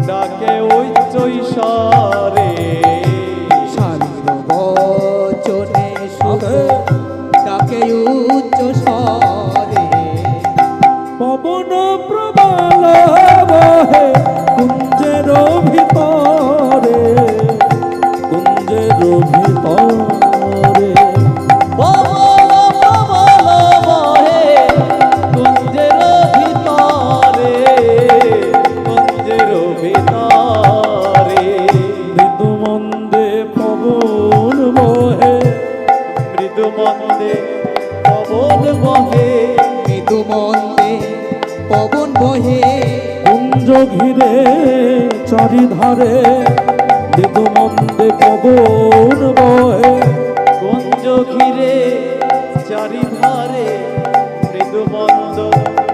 ডাকে উচ্চ ঈশ্বরে, শারীর বচনে সুখ ডাকে উচ্চ স্বরে, পবন প্রবল বহে কুঞ্জের ভিতরে, কুঞ্জের ভিতরে, পবন প্রবল বহে কুঞ্জের ভিতরে, কুঞ্জের ভিতরে, মৃদু মন্দে পবন বহে, মৃদু মন্দে পবন বহে, মৃদু মন্দে পবন বহে, কুঞ্জ ঘিরে চারিধারে, মৃদু মন্দে পবন বহে, কুঞ্জ ঘিরে চারিধারে, মৃদু মন্দ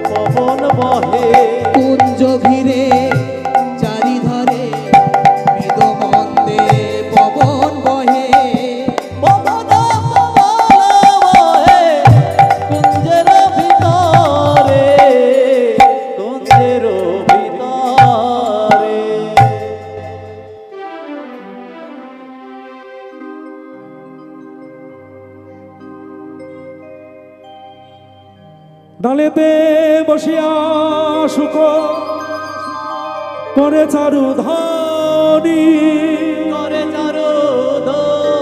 পবন বহে, কুঞ্জ ঘিরে চারিধারে, মৃদু মন্দে পবন বহে, পবন বহে কুঞ্জের ভিতরে, ডালেতে বসিয়া শুক করে চারু ধানি, করে চারুধানী।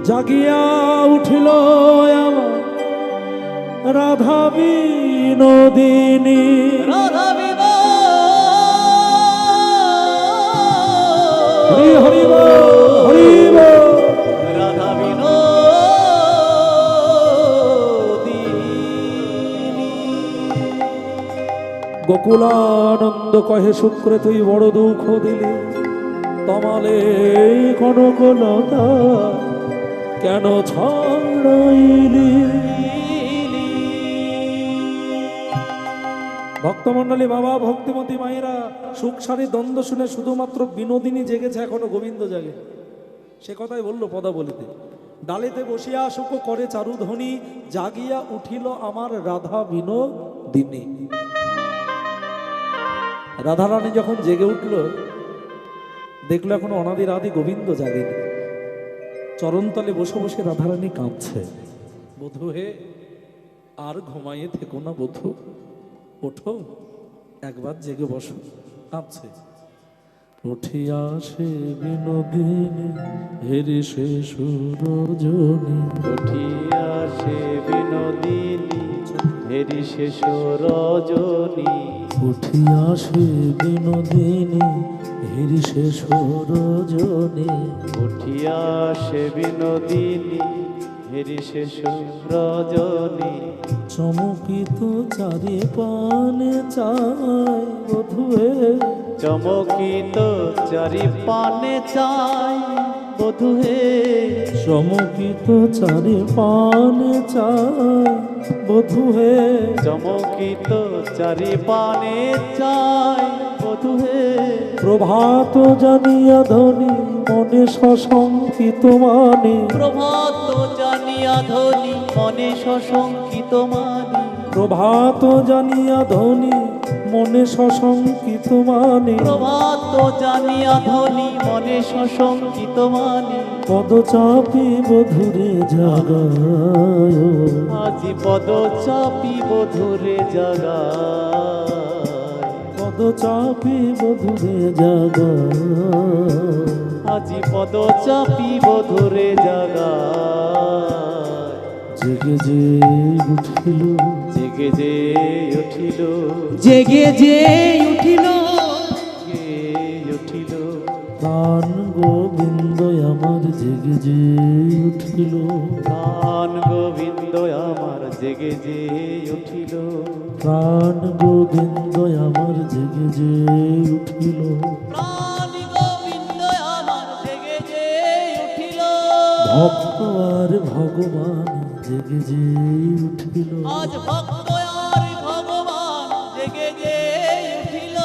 জাগিয়া উঠিল আমার রাধা বিনোদিনী। রাধা বিনোদিনী। হরি হরি বল, হরি বল। রাধা বিনোদিনী। গোকুলানন্দ কহে শুক্র তুই বড় দুঃখ দিলি, তমালে কনকলতা কেন ছড়াইলি। ভক্তমণ্ডলী বাবা, ভক্তিমতী মায়েরা, সুখসারী দ্বন্দ্ব শুনে শুধুমাত্র বিনোদিনী জেগেছে, এখনো গোবিন্দ জাগে। সে কথাই বললো পদাবলিতে, ডালেতে বসিয়া শুক করে চারুধ্বনি, জাগিয়া উঠিল আমার রাধা বিনোদিনী। রাধারানী যখন জেগে উঠল, দেখলো এখন অনাদির আদি গোবিন্দ জাগেনি। চরণতলে বসে বসে রাধারানী কাঁদছে, বধূ হে আর ঘুমাইয়ে থেকো না বধূ, ওঠো একবার জেগে বসো। কাঁদছে। উঠিয়া সে বিনোদিনী হেরি সে সুরজনী, উঠিয়া সে বিনোদিনী হেরি শেষ রজনী। উঠিয়া সে বিনোদিনী হেরি সে সুরজনী। উঠিয়া সে বিনোদিনী হেরি শেষ রজনী। চমকিত চারি পানে চায় বধুয়ে, চমকিত চারি পানে চাই বধূ হে। চমকিত চারি পানে চায় বধুয়ে। চমকিত চারি পানে চাই বধূ হে। প্রভাত জানিয়া ধনী মনে সশঙ্কিত মানে, প্রভাত জানিয়া ধনী মনে সশঙ্কিত মানি। প্রভাত জানিয়া ধনী মনে সশঙ্কিত মানে। প্রভাত জানিয়া ধনী মনে সশঙ্কিত মানি। পদচাপি বধুরে জাগায়, আজি পদ চাপি বধুরে জাগায়। পদচাপি বধুরে জাগায়। আজি পদ চাপি বধুরে জাগায়। জেগে যে উঠিল, জেগে যে উঠিল। জেগে যে উঠিল জেগে উঠিল। প্রাণ গোবিন্দ আমার জেগে যে উঠিল। প্রাণ গোবিন্দ আমার জেগে যে উঠিল। প্রাণ গোবিন্দ আমার জেগে যে উঠিল। প্রাণ গোবিন্দ আমার জেগে যে উঠিল। ভক্ত আর ভগবান জেগে যে উঠিল। আজ ভক্ত আর ভগবান জেগে যে উঠিল।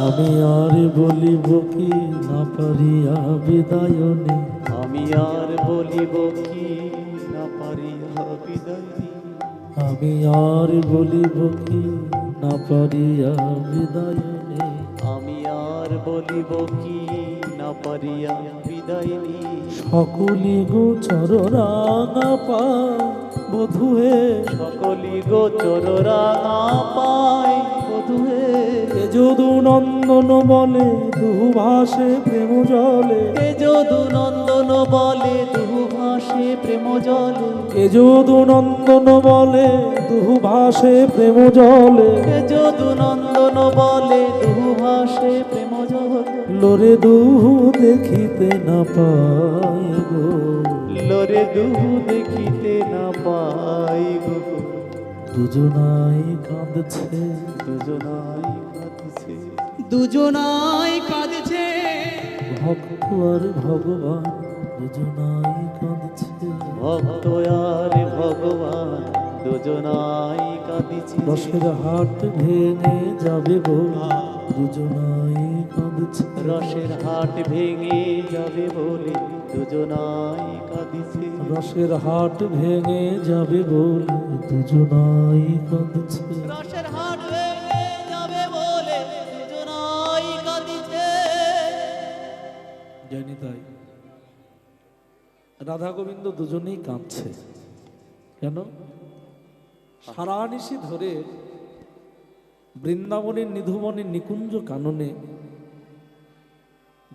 আমি আর বলিব কি না পারিয়া বিদায়নে, আমি আর বলিব কি না পারিয়া বিদায় দিই। আমি আর বলিব কি না পারিয়া বিদায়নে। আমি আর বলিব কি না পারিয়া বিদায় নিই। সকলি গোচর রাঙা পায় বধুয়ে, সকলি গোচর রাঙা পাই বধুয়ে। এ যদু নন্দন বলে দুহু ভাসে প্রেম জলে। এ যদু নন্দন বলে দুহু ভাসে প্রেম জলে। এ যদু নন্দন বলে দুহু ভাসে প্রেম জলে। এ যদু নন্দন বলে দুহু ভাসে প্রেম জলে। লোরে দুহু দেখিতে না পাই গো, লোরে দুহু দেখিতে না পাই গো। দুজনাই কাঁদছে, দুজনাই কাঁদছে। দুজনাই কাঁদছে। ভক্ত আর ভগবান দুজনাই কাঁদছে। ভক্ত আর ভগবান দুজনাই কাঁদিছে। রসের হাট ভেঙে যাবে গো, দুজনাই কাঁদছে। রসের হাট ভেঙে যাবে বলে দুজনাই কাঁদিছে। রসের হাট ভেঙে যাবে বলে দুজনাই কাঁদছে। রসের হাট ভেঙে যাবে বলে দুজনাই কাঁদিছে। জানি তাই রাধা গোবিন্দ দুজনেই কাঁদছে। কেন? সারা নিশি ধরে বৃন্দাবনের নিধুবনের নিকুঞ্জ কাননে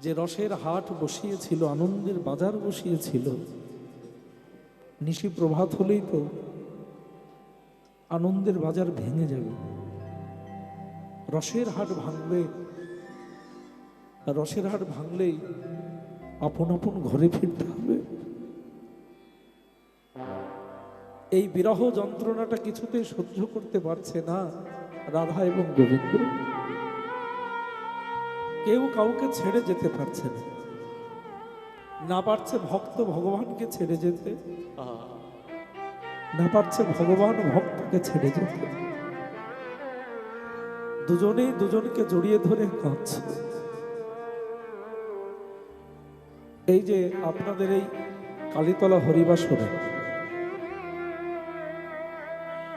যে রসের হাট বসিয়েছিল, আনন্দের বাজার বসিয়েছিল, নিশি প্রভাত হলেই তো আনন্দের বাজার ভেঙে যাবে, রসের হাট ভাঙবে। আর রসের হাট ভাঙলেই আপন আপন ঘরে ফিরতে হবে। এই বিরহ যন্ত্রণাটা কিছুতেই সহ্য করতে পারছে না রাধা এবং গোবিন্দ। কেউ কাউকে ছেড়ে যেতে পারছে না, না পারছে ভক্ত ভগবানকে ছেড়ে যেতে, না পারছে ভগবান ভক্তকে ছেড়ে যেতে। দুজনেই দুজনকে জড়িয়ে ধরে কাঁদছে। এই যে আপনাদের এই কালীতলা হরিবাসরে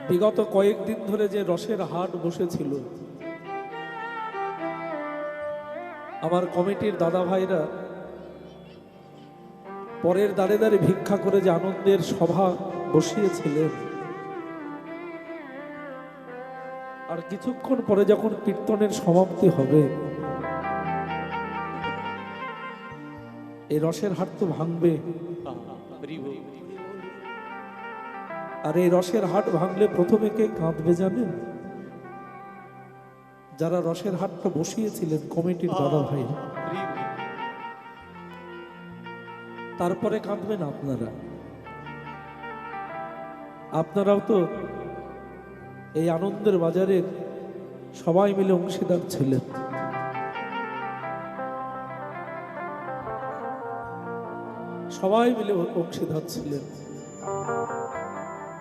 বিগত কয়েকদিন ধরে যে রসের হাট বসেছিল, আমার কমিটির দাদা ভাইরা পরের দাঁড়ে দাঁড়ে ভিক্ষা করে যে আনন্দের সভা বসিয়েছিলেন, আর কিছুক্ষণ পরে যখন কীর্তনের সমাপ্তি হবে, এই রসের হাট তো ভাঙবে। আর এই রসের হাট ভাঙলে প্রথমে কে কাঁদবে জানেন? যারা রসের হাটটা বসিয়েছিলেন, কমিটির দাদা ভাই। তারপরে কাঁদবেন আপনারা। আপনারাও তো এই আনন্দের বাজারের সবাই মিলে অংশীদার ছিলেন। সবাই মিলে অংশীদার ছিলেন।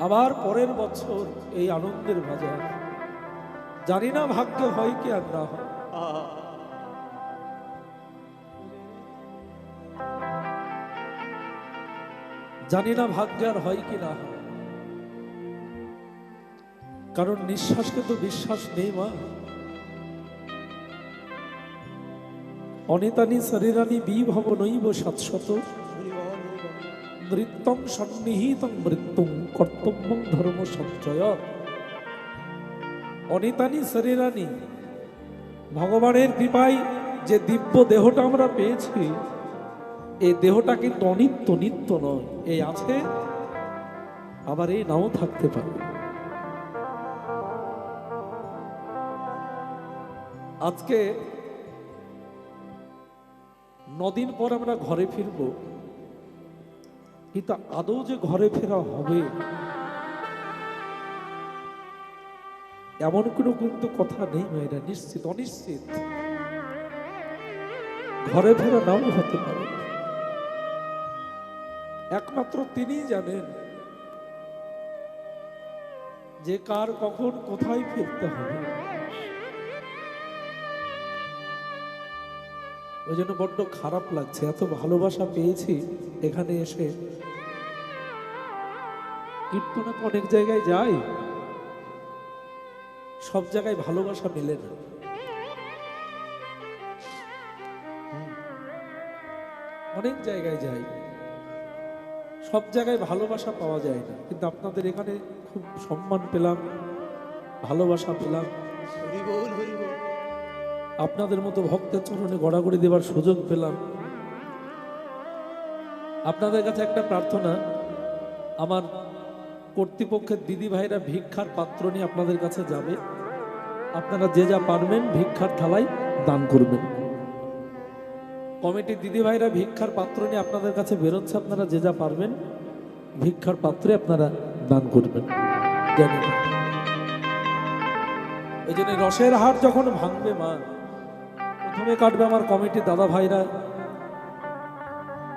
আবার পরের বছর এই আনন্দের বাজার, জানি না ভাগ্যে হয় কি আর না হয়। জানি না ভাগ্যে আর হয় কি না হয়, কারণ নিঃশ্বাসকে তো বিশ্বাস নেই মা। অনিতানি শরীরানি বিভব নৈব শাশ্বত, নৃত্যং সন্নিহিতং মৃত্যুং কর্তব্যং ধর্ম সঞ্চয়। অনিতানি শরীরানি, ভগবানের কৃপায় যে দিব্য দেহটা আমরা পেয়েছি, এই দেহটা কিন্তু অনিত্য, নিত্য নয়। এই আছে, আবার এই নাও থাকতে পারে। আজকে 9 দিন পর আমরা ঘরে ফিরব, কিন্তু আদৌ যে ঘরে ফেরা হবে এমন কোনো কিন্তু কথা নেই মেয়েরা, নিশ্চিত অনিশ্চিত। ঘরে ফেরা নাও হতে পারে, একমাত্র তিনিই জানেন যে কার কখন কোথায় ফিরতে হবে। ওই জন্য বড্ড খারাপ লাগছে, এত ভালোবাসা পেয়েছি এখানে এসে। কীর্তনে তো অনেক জায়গায় যাই, সব জায়গায় ভালোবাসা মেলে না। অনেক জায়গায় যাই, সব জায়গায় ভালোবাসা পাওয়া যায় না, কিন্তু আপনাদের এখানে খুব সম্মান পেলাম, ভালোবাসা পেলাম। আপনাদের মতো ভক্তের চরণে গড়াগড়ি দেবার সুযোগ পেলাম। আপনাদের কাছে একটা প্রার্থনা, আমার কর্তৃপক্ষের দিদি ভাইরা ভিক্ষার পাত্র নিয়ে আপনাদের কাছে যাবে। আপনারা যে যা পারবেন ভিক্ষার থালায় দান করবেন। কমিটির দিদি ভাইরা ভিক্ষার পাত্র নিয়ে আপনাদের কাছে বেরোচ্ছে, আপনারা যে যা পারবেন ভিক্ষার পাত্রে আপনারা দান করবেন। জানেন ওই জন্য রসের হাট যখন ভাঙবে মা, প্রথমে কাটবে আমার কমিটির দাদা ভাইরা,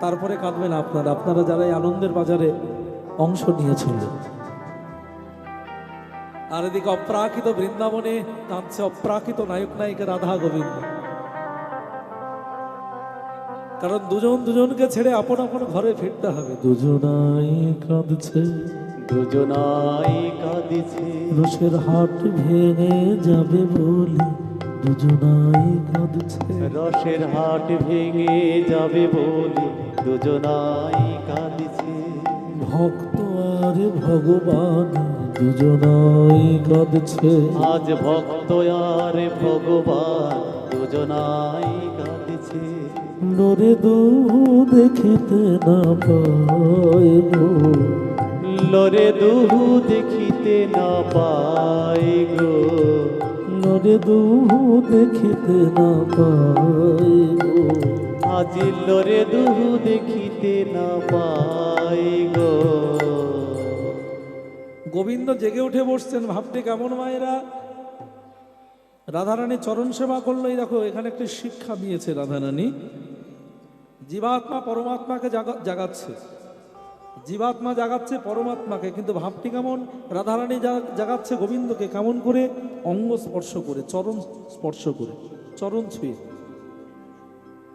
তারপরে কাটবেন আপনারা, আপনারা যারা এই আনন্দের বাজারে অংশ নিয়েছিলেন। আর এদিকে অপ্রাকৃত বৃন্দাবনে কাঁদছে অপ্রাকৃত নায়ক নায়িকা রাধা গোবিন্দ। কারণ দুজন দুজনকে ছেড়ে আপন আপন ঘরে ফিরতে হবে। দুজনাই কাঁদছে, দুজনাই কাঁদিছে, রসের হাট ভেঙে যাবে বলে দুজনাই কাঁদছে। রসের হাট ভেঙে যাবে বলে দুজনাই কাঁদিছে। ভক্ত আর ভগবান দুজনাই কাঁদছে, আজ ভক্ত আর ভগবান দুজনাই কাঁদছে। নরে দু দেখিতে না পাই গো, লরে দুহু দেখিতে না পাই গো, নরে দু দেখিতে না পাই গো। আজ লরে দুহু দেখিতে না পাই গো। গোবিন্দ জেগে উঠে বসছেন, ভাবতে কেমন মায়েরা। রাধারানী চরণ সেবা করলো। এই দেখো এখানে একটি শিক্ষা দিয়েছে রাধারানী। জীবাত্মা পরমাত্মাকে জাগাচ্ছে, জীবাত্মা জাগাচ্ছে পরমাত্মাকে, কিন্তু ভাবটি কেমন। রাধারানী জাগাচ্ছে গোবিন্দকে কেমন করে? অঙ্গ স্পর্শ করে, চরণ স্পর্শ করে, চরণ ছুঁয়ে।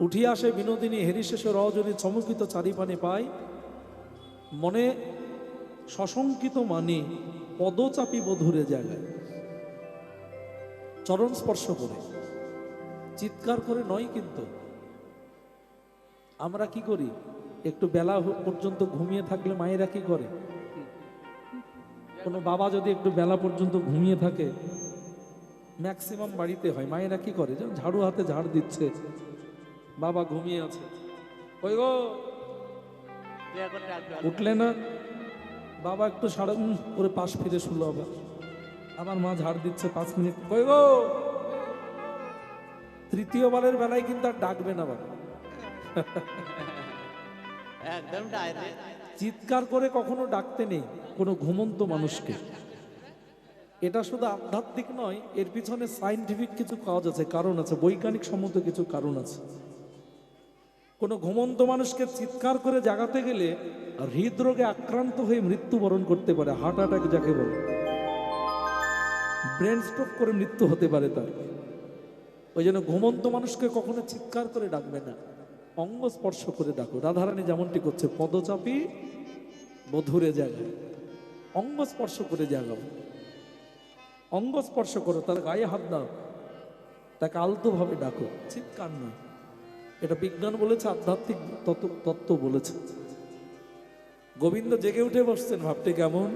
উঠিয়া আসে বিনোদিনী, হেরিশেষে রজনী, চমকিত চারিপানে পায়। মনে সশঙ্কিত মানে পদচাপী বধুরে জায়গায়, চরণ স্পর্শ করে, চিৎকার করে নয়। কিন্তু আমরা কি করি? একটু বেলা পর্যন্ত ঘুমিয়ে থাকলে মায়েরা কি করে? কোনো বাবা যদি একটু বেলা পর্যন্ত ঘুমিয়ে থাকে, ম্যাক্সিমাম বাড়িতে হয়, মায়েরা কি করে? যেমন ঝাড়ু হাতে ঝাড় দিচ্ছে, বাবা ঘুমিয়ে আছে, কই গো উঠলে না? বাবা একটু সাড়ে করে পাশ ফিরে শুলো, আবার আমার মা ঝাড় দিচ্ছে 5 মিনিট, কই গো। তৃতীয়বারের বেলায় কিন্তু আর ডাকবে না বাবা, একদম ডাইরেক্ট। চিৎকার করে কখনো ডাকতে নেই কোনো ঘুমন্ত মানুষকে। এটা শুধু আধ্যাত্মিক নয়, এর পিছনে সায়েন্টিফিক কিছু কাজ আছে, কারণ আছে, বৈজ্ঞানিক সম্মত কিছু কারণ আছে। কোনো ঘুমন্ত মানুষকে চিৎকার করে জাগাতে গেলে হৃদরোগে আক্রান্ত হয়ে মৃত্যুবরণ করতে পারে, হার্ট অ্যাটাক যাকে বলে, ব্রেন স্ট্রোক করে মৃত্যু হতে পারে তার। ওই জন্য ঘুমন্ত মানুষকে কখনো চিৎকার করে ডাকবে না, অঙ্গ স্পর্শ করে ডাকো। রাধারানী যেমনটি করছে, পদচাপী বধুরে জাগায়, অঙ্গ স্পর্শ করে জাগাও, অঙ্গ স্পর্শ করো, তার গায়ে হাত দাও, তাকে আলতোভাবে ডাকো, চিৎকার নয়। এটা বিজ্ঞান বলেছে, আধ্যাত্মিক তত্ত্ব বলেছে। গোবিন্দ জেগে উঠে বসছেন, ভাবতে কেমন।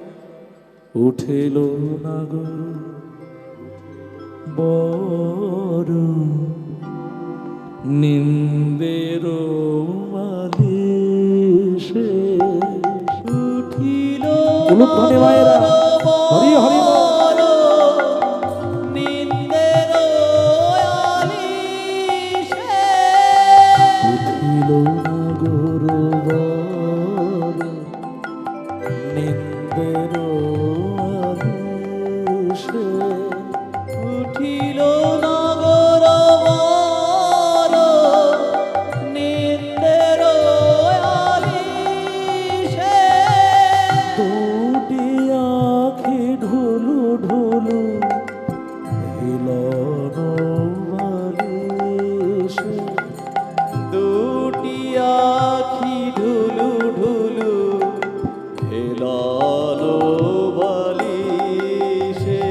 উঠেল না গো বড় নিন্দের মালিশে, উঠিল উলুধ্বনি মায়েরা, হরি হরি বল। নিন্দের আলিশে, উঠিল না গুরুবার নিন্দের আলিশে, উঠিল নগর বার নিন্দের আলিশে। দুটি আখি ঢুলু ঢুলু হিলন বালিশে, দুটি আখি ঢুলু ঢুলু হেলালো বালিশে।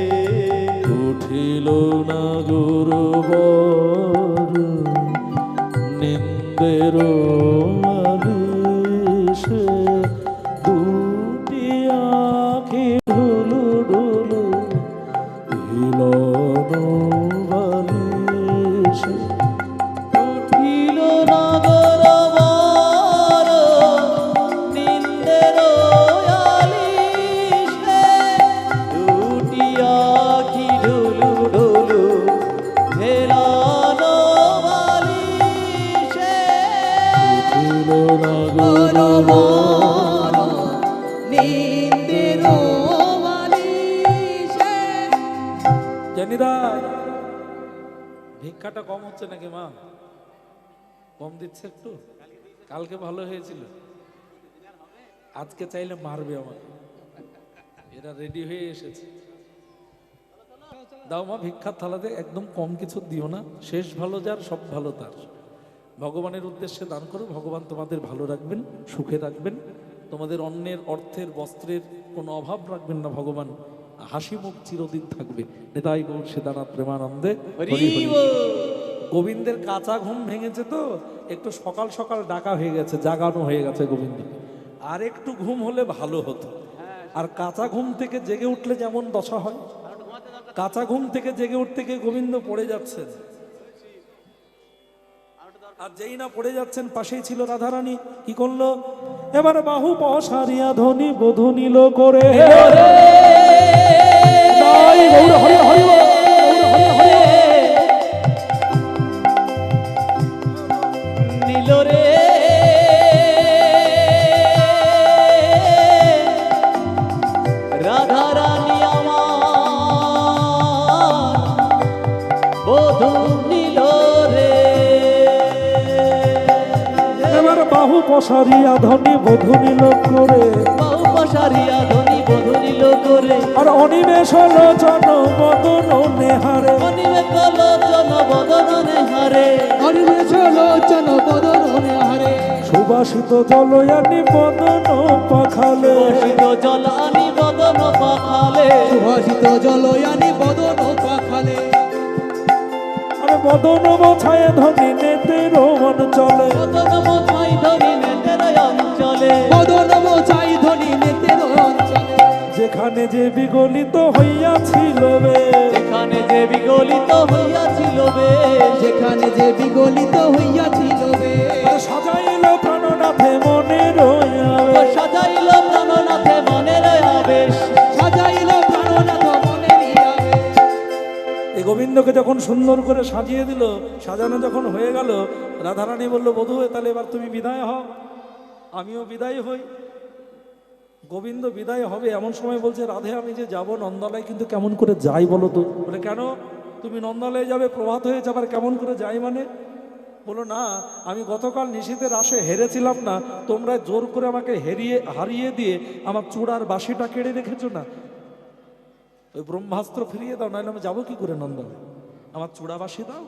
উঠিল না গুরুবার নিন্দের আলিশে, দুটি আখি ঢুলু ঢুলু হিলন বালিশে। উঠিল নগর বার নিন্দের আলিশে, দুটি আখি ঢুলু ঢুলু হেলালো বালিশে। উঠিল না গুরুবার নিন্দের বালিশে। জানিদা, ভিক্ষাটা কম হচ্ছে নাকি মা? কম দিচ্ছে একটু? কালকে ভালো হয়েছিল, আজকে চাইলে মারবে আমাকে। এরা রেডি হয়ে এসেছে। দাও মা ভিক্ষার থালাতে, একদম কম কিছু দিও না। শেষ ভালো যার, সব ভালো তার। ভগবানের উদ্দেশ্যে দান করো, ভগবান তোমাদের ভালো রাখবেন, সুখে রাখবেন। তোমাদের অন্নের, অর্থের, বস্ত্রের কোনো অভাব রাখবেন না ভগবান। হাসি মুখ চিরদিন থাকবে। নেতাই গৌর সীতানাথ প্রেমানন্দে হরি হরি। গোবিন্দের কাঁচা ঘুম ভেঙেছে তো, একটু সকাল সকাল ডাকা হয়ে গেছে, জাগানো হয়ে গেছে গোবিন্দ। আর একটু ঘুম হলে ভালো হতো। আর কাঁচা ঘুম থেকে জেগে উঠলে যেমন দশা হয়, কাঁচা ঘুম থেকে জেগে উঠতে গিয়ে গোবিন্দ পড়ে যাচ্ছেন। আর যেই না পড়ে যাচ্ছেন, পাশেই ছিল রাধারানী। কি করলো? এবার বাহু পসারিয়া ধনী বধূ নিল করে। তাই গৌর হরি হরি বল, গৌর হরি হরি বল। নীল রে রাধা রানী আমার বধূ নীল রে। এবার বাহু পসারিয়া ধনী বধূ নিল করে। বাহু পসারিয়া ধনী বধূ নীল করে। আর অনিমেষ লোচন বদন নেহারে। অনিমেষ লোচন বদন নেহারে। অনিমেষ লোচন বদন হারে। সুবাসিত জলয়ানি বদন পাখালে। সুবাসিত জলানি বদন পাখালে। সুভাষিত জলয়ানি বদন পাখালে। আরে বদন বছায় ধনী নেতের অঞ্চলে। বদন মোছাই ধনী নেতের অঞ্চলে। বদন মোছাই ধনী নেতের অঞ্চলে। যেখানে যে বিগলিত হইয়াছিল বে। যেখানে যে বিগলিত হইয়াছিল বে। যেখানে যে বিগলিত হইয়াছিল বে। আর সাজাইল প্রাণনাথে মনের আবেশ। সাজাইল প্রাণনাথে মনের আবেশ। সাজাইল প্রাণনাথ মনের আবেশ। এই গোবিন্দকে যখন সুন্দর করে সাজিয়ে দিল, সাজানো যখন হয়ে গেল, রাধারানী বলল, বধূ তাহলে এবার তুমি বিদায় হও, আমিও বিদায় হই। গোবিন্দ বিদায় হবে এমন সময় বলছে, রাধে আমি যে যাব নন্দালয়, কিন্তু কেমন করে যাই বলো তো? বলে কেন? তুমি নন্দালয়ে যাবে, প্রভাত হয়ে যাবার, কেমন করে যাই মানে? বলো না, আমি গতকাল নিশীথের রাসে হেরেছিলাম না, তোমরা জোর করে আমাকে হারিয়ে দিয়ে আমার চূড়ার বাঁশিটা কেড়ে রেখেছো না, ওই ব্রহ্মাস্ত্র ফিরিয়ে দাও, নাহলে আমি যাবো কি করে নন্দনে? আমার চূড়া বাঁশি দাও।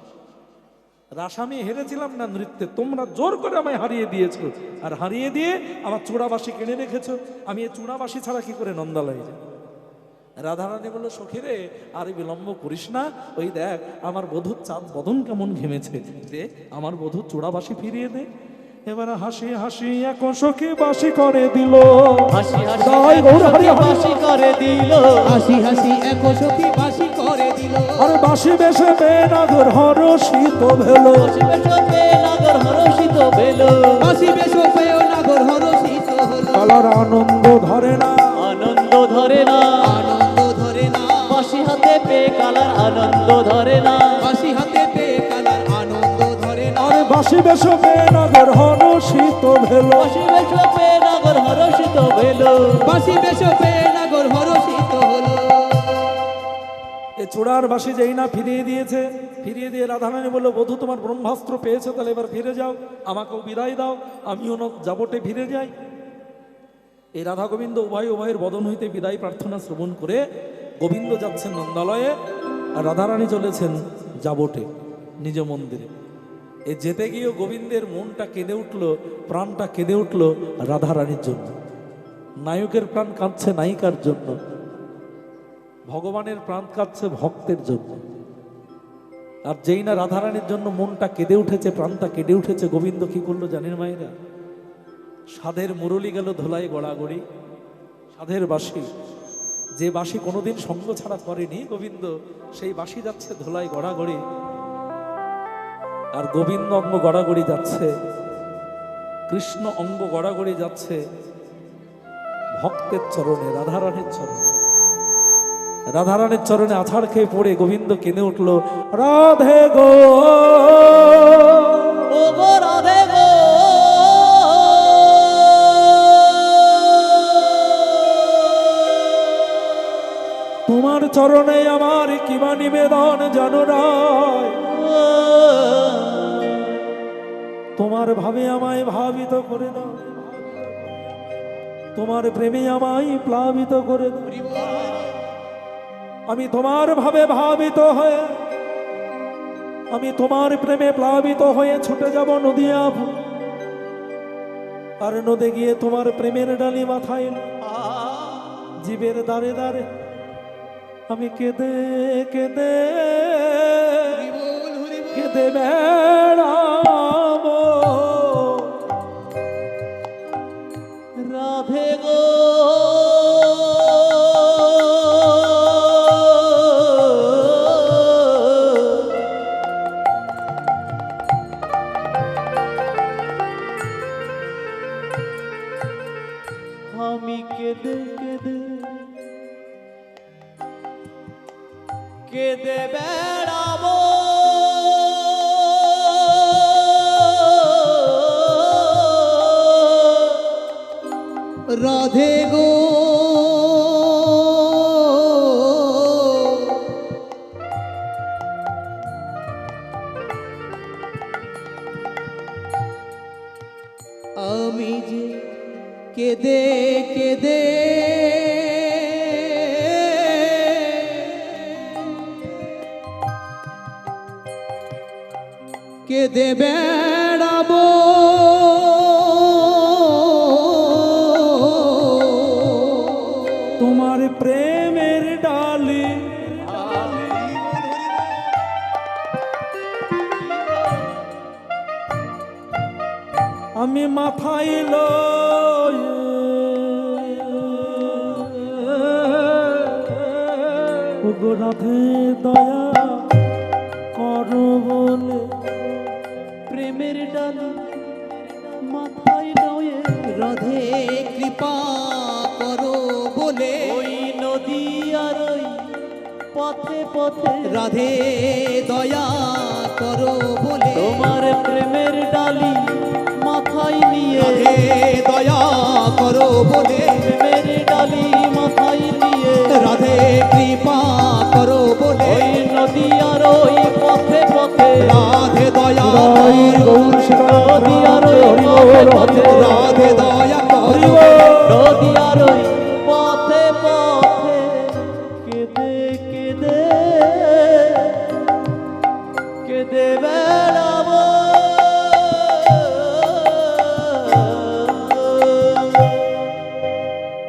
রাস আমি হেরেছিলাম না নৃত্যে, তোমরা জোর করে আমায় হারিয়ে দিয়েছো, আর হারিয়ে দিয়ে আমার চূড়াবাসী কিনে রেখেছো, আমি এই চূড়াবাসী ছাড়া কি করে নন্দালয়ে যাই? রাধারানী বলল, সখীরে আর বিলম্ব করিস না, ওই দেখ আমার বধূর চাঁদ বদন কেমন ঘেমেছে, দে আমার বধূর চূড়াবাসী ফিরিয়ে দে। এবার হাসি হাসি এক সখী বাসি করে দিল। হাসি হাসি জয় গৌর হরি হরি। বাসি করে দিল। হাসি হাসি এক সখী বাসি করে দিল। আর বাসি বেশে বেনাগর হরষিত ভেল। বাসি বেশে নাগর হরষিত ভেল। বাসি বেশ পেও নাগর হরষিত হলো। কালার আনন্দ ধরে না, আনন্দ ধরে না। আনন্দ ধরে না। বাসি হাতে পেয়ে কালার আনন্দ ধরে না। বাসি হাতে পেয়ে কালার আনন্দ ধরে না। আর বাসি বেশে বেনাগর হরষিত ভেল। বাসি বেশে পেয়ে নাগর হরষিত ভেল। বাসি বেশ পেয়ে নাগর হরষিত হলো। এ চূড়ার বাসি যেই না ফিরিয়ে দিয়েছে, ফিরিয়ে দিয়ে রাধারানী বলল, বধূ তোমার ব্রহ্মাস্ত্র পেয়েছে, তাহলে এবার ফিরে যাও, আমাকেও বিদায় দাও, আমিও যাবটে ফিরে যাই। এই রাধা গোবিন্দ উভয়ের বদন হইতে বিদায় প্রার্থনা শ্রবণ করে গোবিন্দ যাচ্ছেন নন্দালয়ে, আর রাধারানী চলেছেন যাবটে নিজ মন্দিরে। এ যেতে গিয়েও গোবিন্দের মনটা কেঁদে উঠল, প্রাণটা কেঁদে উঠল রাধারানীর জন্য। নায়কের প্রাণ কাঁদছে নায়িকার জন্য, ভগবানের প্রাণ কাঁদছে ভক্তের জন্য। আর যেই না রাধারানীর জন্য মনটা কেঁদে উঠেছে, প্রাণটা কেঁদে উঠেছে, গোবিন্দ কি করলো জানেন মায়েরা? সাধের মুরলি গেল ধোলাই গড়াগড়ি। সাধের বাঁশি, যে বাঁশি কোনোদিন সঙ্গ ছাড়া করেনি গোবিন্দ, সেই বাঁশি যাচ্ছে ধোলাই গড়াগড়ি। আর গোবিন্দ অঙ্গ গড়াগড়ি যাচ্ছে, কৃষ্ণ অঙ্গ গড়াগড়ি যাচ্ছে ভক্তের চরণে, রাধারানীর চরণে। রাধারানীর চরণে আছাড় খেয়ে পড়ে গোবিন্দ কেঁদে উঠল, রাধে গো, ও গো রাধে গো। তোমার চরণে আমার কিবা নিবেদন জানো রায়, তোমার ভাবে আমায় ভাবিত করে দাও, তোমার প্রেমে আমায় প্লাবিত করে দাও। আমি তোমার ভাবে ভাবিত হয়ে, আমি তোমার প্রেমে প্লাবিত হয়ে ছুটে যাব নদিয়া, আর নদে গিয়ে তোমার প্রেমের ডালি মাথায় জীবের দাঁড়ে দাঁড়ে আমি কেঁদে কেঁদে কেঁদে বেড়াবো রাধে গো আমি কেঁদে কেঁদে কেঁদে বেড়াবো রাধে গো আমি যে কেঁদে কেঁদে কেঁদে বেড়াবো তোমার প্রেমের ডালি আমি মাথায় লয়ে ওগো রাধে দয়া করো বলে প্রেমের ডালি মাথায় নয়ে রাধে কৃপা করো বলে ওই নদী আর ওই পথে পথে রাধে দয়া করো বলে তোমার প্রেমের ডালি মাথায় নিয়ে রাধে দয়া করো বলে প্রেমের ডালি মাথায় নিয়ে রাধে কৃপা করো বলে ওই নদী আর ওই পথে পথে রাধে দয়া নদী আর ওই পথে পথে রাধে দয়া করো নদী আর ওই পথে পথে কেঁদে কেঁদে কেঁদে বেড়াবো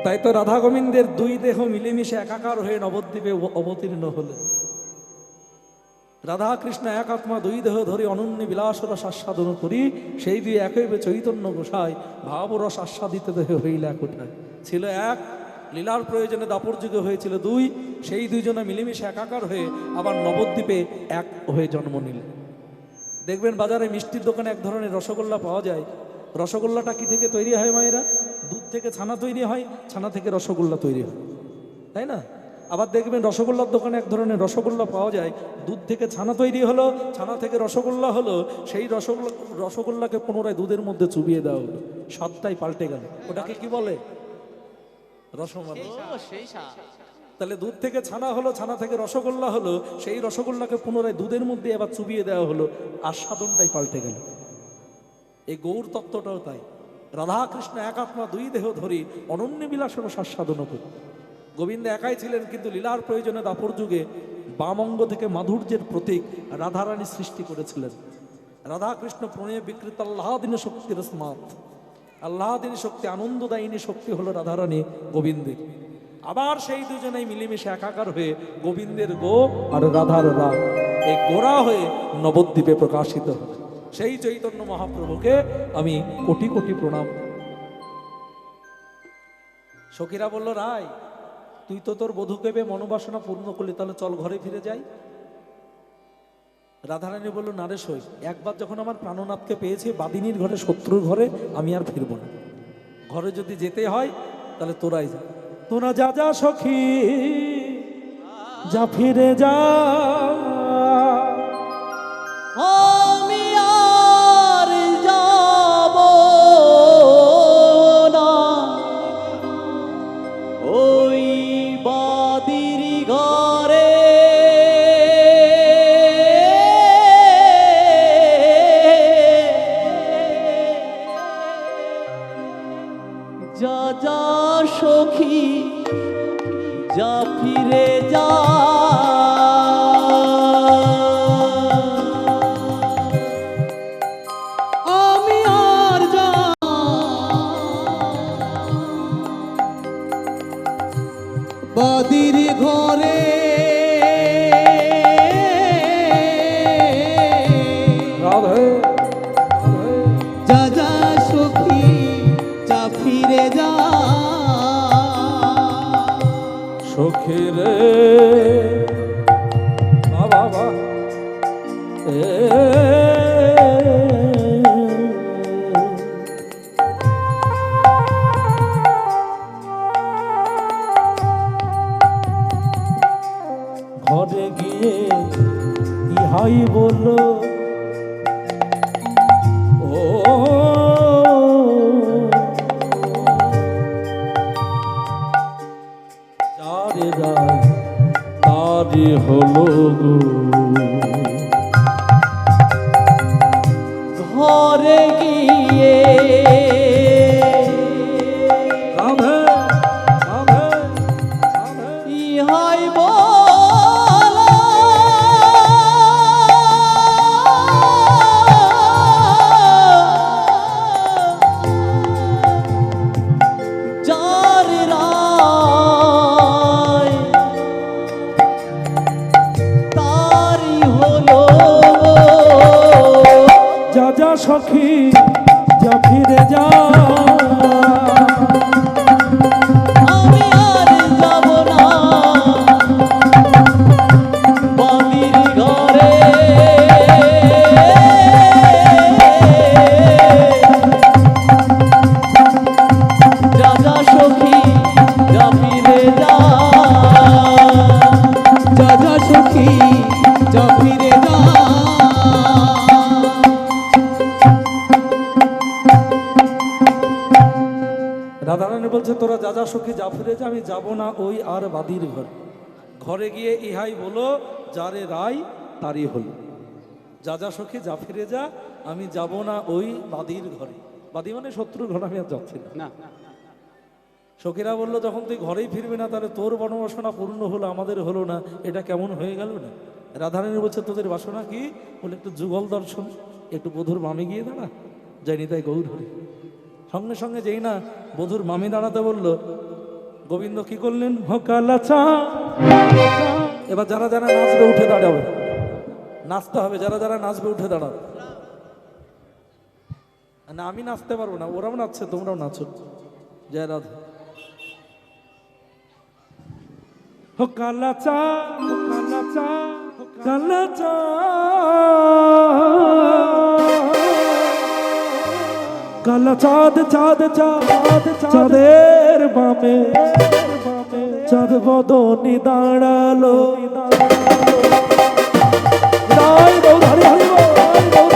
তাই তো রাধা গোবিন্দের দুই দেহ মিলেমিশে একাকার হয়ে নবদ্বীপে অবতীর্ণ হলেন। রাধা কৃষ্ণ এক আত্মা দুই দেহ ধরে অনন্য বিলাসরস আস্বাদন করি, সেই দুই একইবে চৈতন্য গোসাই ভাবরস আস্বাদিত দেহে হইল এক ওঠায়। ছিল এক, লীলার প্রয়োজনে দাপর যুগে হয়েছিল দুই, সেই দুইজনে মিলেমিশে একাকার হয়ে আবার নবদ্বীপে এক হয়ে জন্ম নিলেন। দেখবেন বাজারে মিষ্টির দোকানে এক ধরনের রসগোল্লা পাওয়া যায়। রসগোল্লাটা কি থেকে তৈরি হয় মায়েরা? দুধ থেকে ছানা তৈরি হয়, ছানা থেকে রসগোল্লা তৈরি হয়, তাই না? আবার দেখবেন রসগোল্লার দোকানে এক ধরনের রসগোল্লা পাওয়া যায়, দুধ থেকে ছানা তৈরি হলো, ছানা থেকে রসগোল্লা হলো, সেই রসগোল্লাকে পুনরায় দুধের মধ্যে চুবিয়ে দেওয়া হলো, স্বাদটাই পাল্টে গেল। ওটাকে কি বলে? রসমালাই। তাহলে দুধ থেকে ছানা হলো, ছানা থেকে রসগোল্লা হলো, সেই রসগোল্লাকে পুনরায় দুধের মধ্যে আবার চুবিয়ে দেওয়া হলো, আস্বাদনটাই পাল্টে গেল। এই গৌর তত্ত্বটাও তাই। রাধা কৃষ্ণ এক আত্মা দুই দেহ ধরি অনন্য বিলাসের আস্বাদন করি। গোবিন্দ একাই ছিলেন, কিন্তু লীলার প্রয়োজনে দাপর যুগে বামঙ্গ থেকে মাধুর্যের প্রতীক রাধারানী সৃষ্টি করেছিলেন। রাধা কৃষ্ণ প্রণয়ে বিকৃত আল্লাহদিনী শক্তির স্মাত, আল্লাহদিনী শক্তি, আনন্দদায়িনী শক্তি হলো রাধারানী গোবিন্দের। আবার সেই দুজনেই মিলেমিশে একাকার হয়ে গোবিন্দের গো আর রাধার রা, এই গোরা হয়ে নবদ্বীপে প্রকাশিত হয়। সেই চৈতন্য মহাপ্রভুকে আমি কোটি কোটি প্রণাম। সখীরা বলল, রায় তুই তো তোর বধূকে পেয়ে মনোবাসনা পূর্ণ করলি, তাহলে চল ঘরে ফিরে যাই। রাধারানী বলল, না রে সই, একবার যখন আমার প্রাণনাথকে পেয়েছি বাদিনীর ঘরে, শত্রুর ঘরে আমি আর ফিরবো না। ঘরে যদি যেতে হয় তাহলে তোরাই যা। তোরা যা যা সখী, যা ফিরে যা। আমি আর যাব না ওই বাদির ঘরে, যা যা সখী যা ফিরে যা। আমি আর যা বাদির ঘরে, রাধে যা যা সখী যা ফিরে যা সখী রে বাবা বা ঘরে গিয়ে ইহাই বলল ও চারে রায় তারে হলো গো ঘরে গিয়ে রাধে রাধে রাধে ইহাই বল যার রায় তারি হলো যা যা সখী যা ফিরে যা আমি আর যাব না বাবির ঘরে যা যা সখী যা ফিরে যা যা যা সখী যা ফিরে যা রাধারানী বলছে তোরা যা যা সখী যা ফিরে যা আমি যাব না ওই আর বাদির ঘর ঘরে গিয়ে ইহাই বলো যারে রায় তারই হলো যা যা সখী যা ফিরে যা আমি যাব না ওই বাদির ঘরে বাদি মানে শত্রুর ঘরে আমি আর যাচ্ছি না সখীরা বললো যখন তুই ঘরেই ফিরবি না তাহলে তোর বনবাসনা পূর্ণ হলো আমাদের হলো না এটা কেমন হয়ে গেল না রাধারানী বলছে তোদের বাসনা কি বলে একটু যুগল দর্শন একটু বধুর মামি গিয়ে দাঁড়া যাইনি তাই গৌর হরি সঙ্গে সঙ্গে যেই না বধুর মামি দাঁড়াতে বললো গোবিন্দ কি করলেন হকালা চা এবার যারা যারা নাচবে উঠে দাঁড়াবে নাচতে হবে যারা যারা নাচবে উঠে দাঁড়াবে না আমি নাচতে পারবো না ওরাও নাচছে তোমরাও নাচো জয় রাধা হকালা চা হকালা চা হকালা চা কালা চাঁদ চাঁদ চাঁদ চাঁদের বামে চাঁদ বদনি দাঁড়ালো রায় গৌর হরি হরি বল, রায় গৌর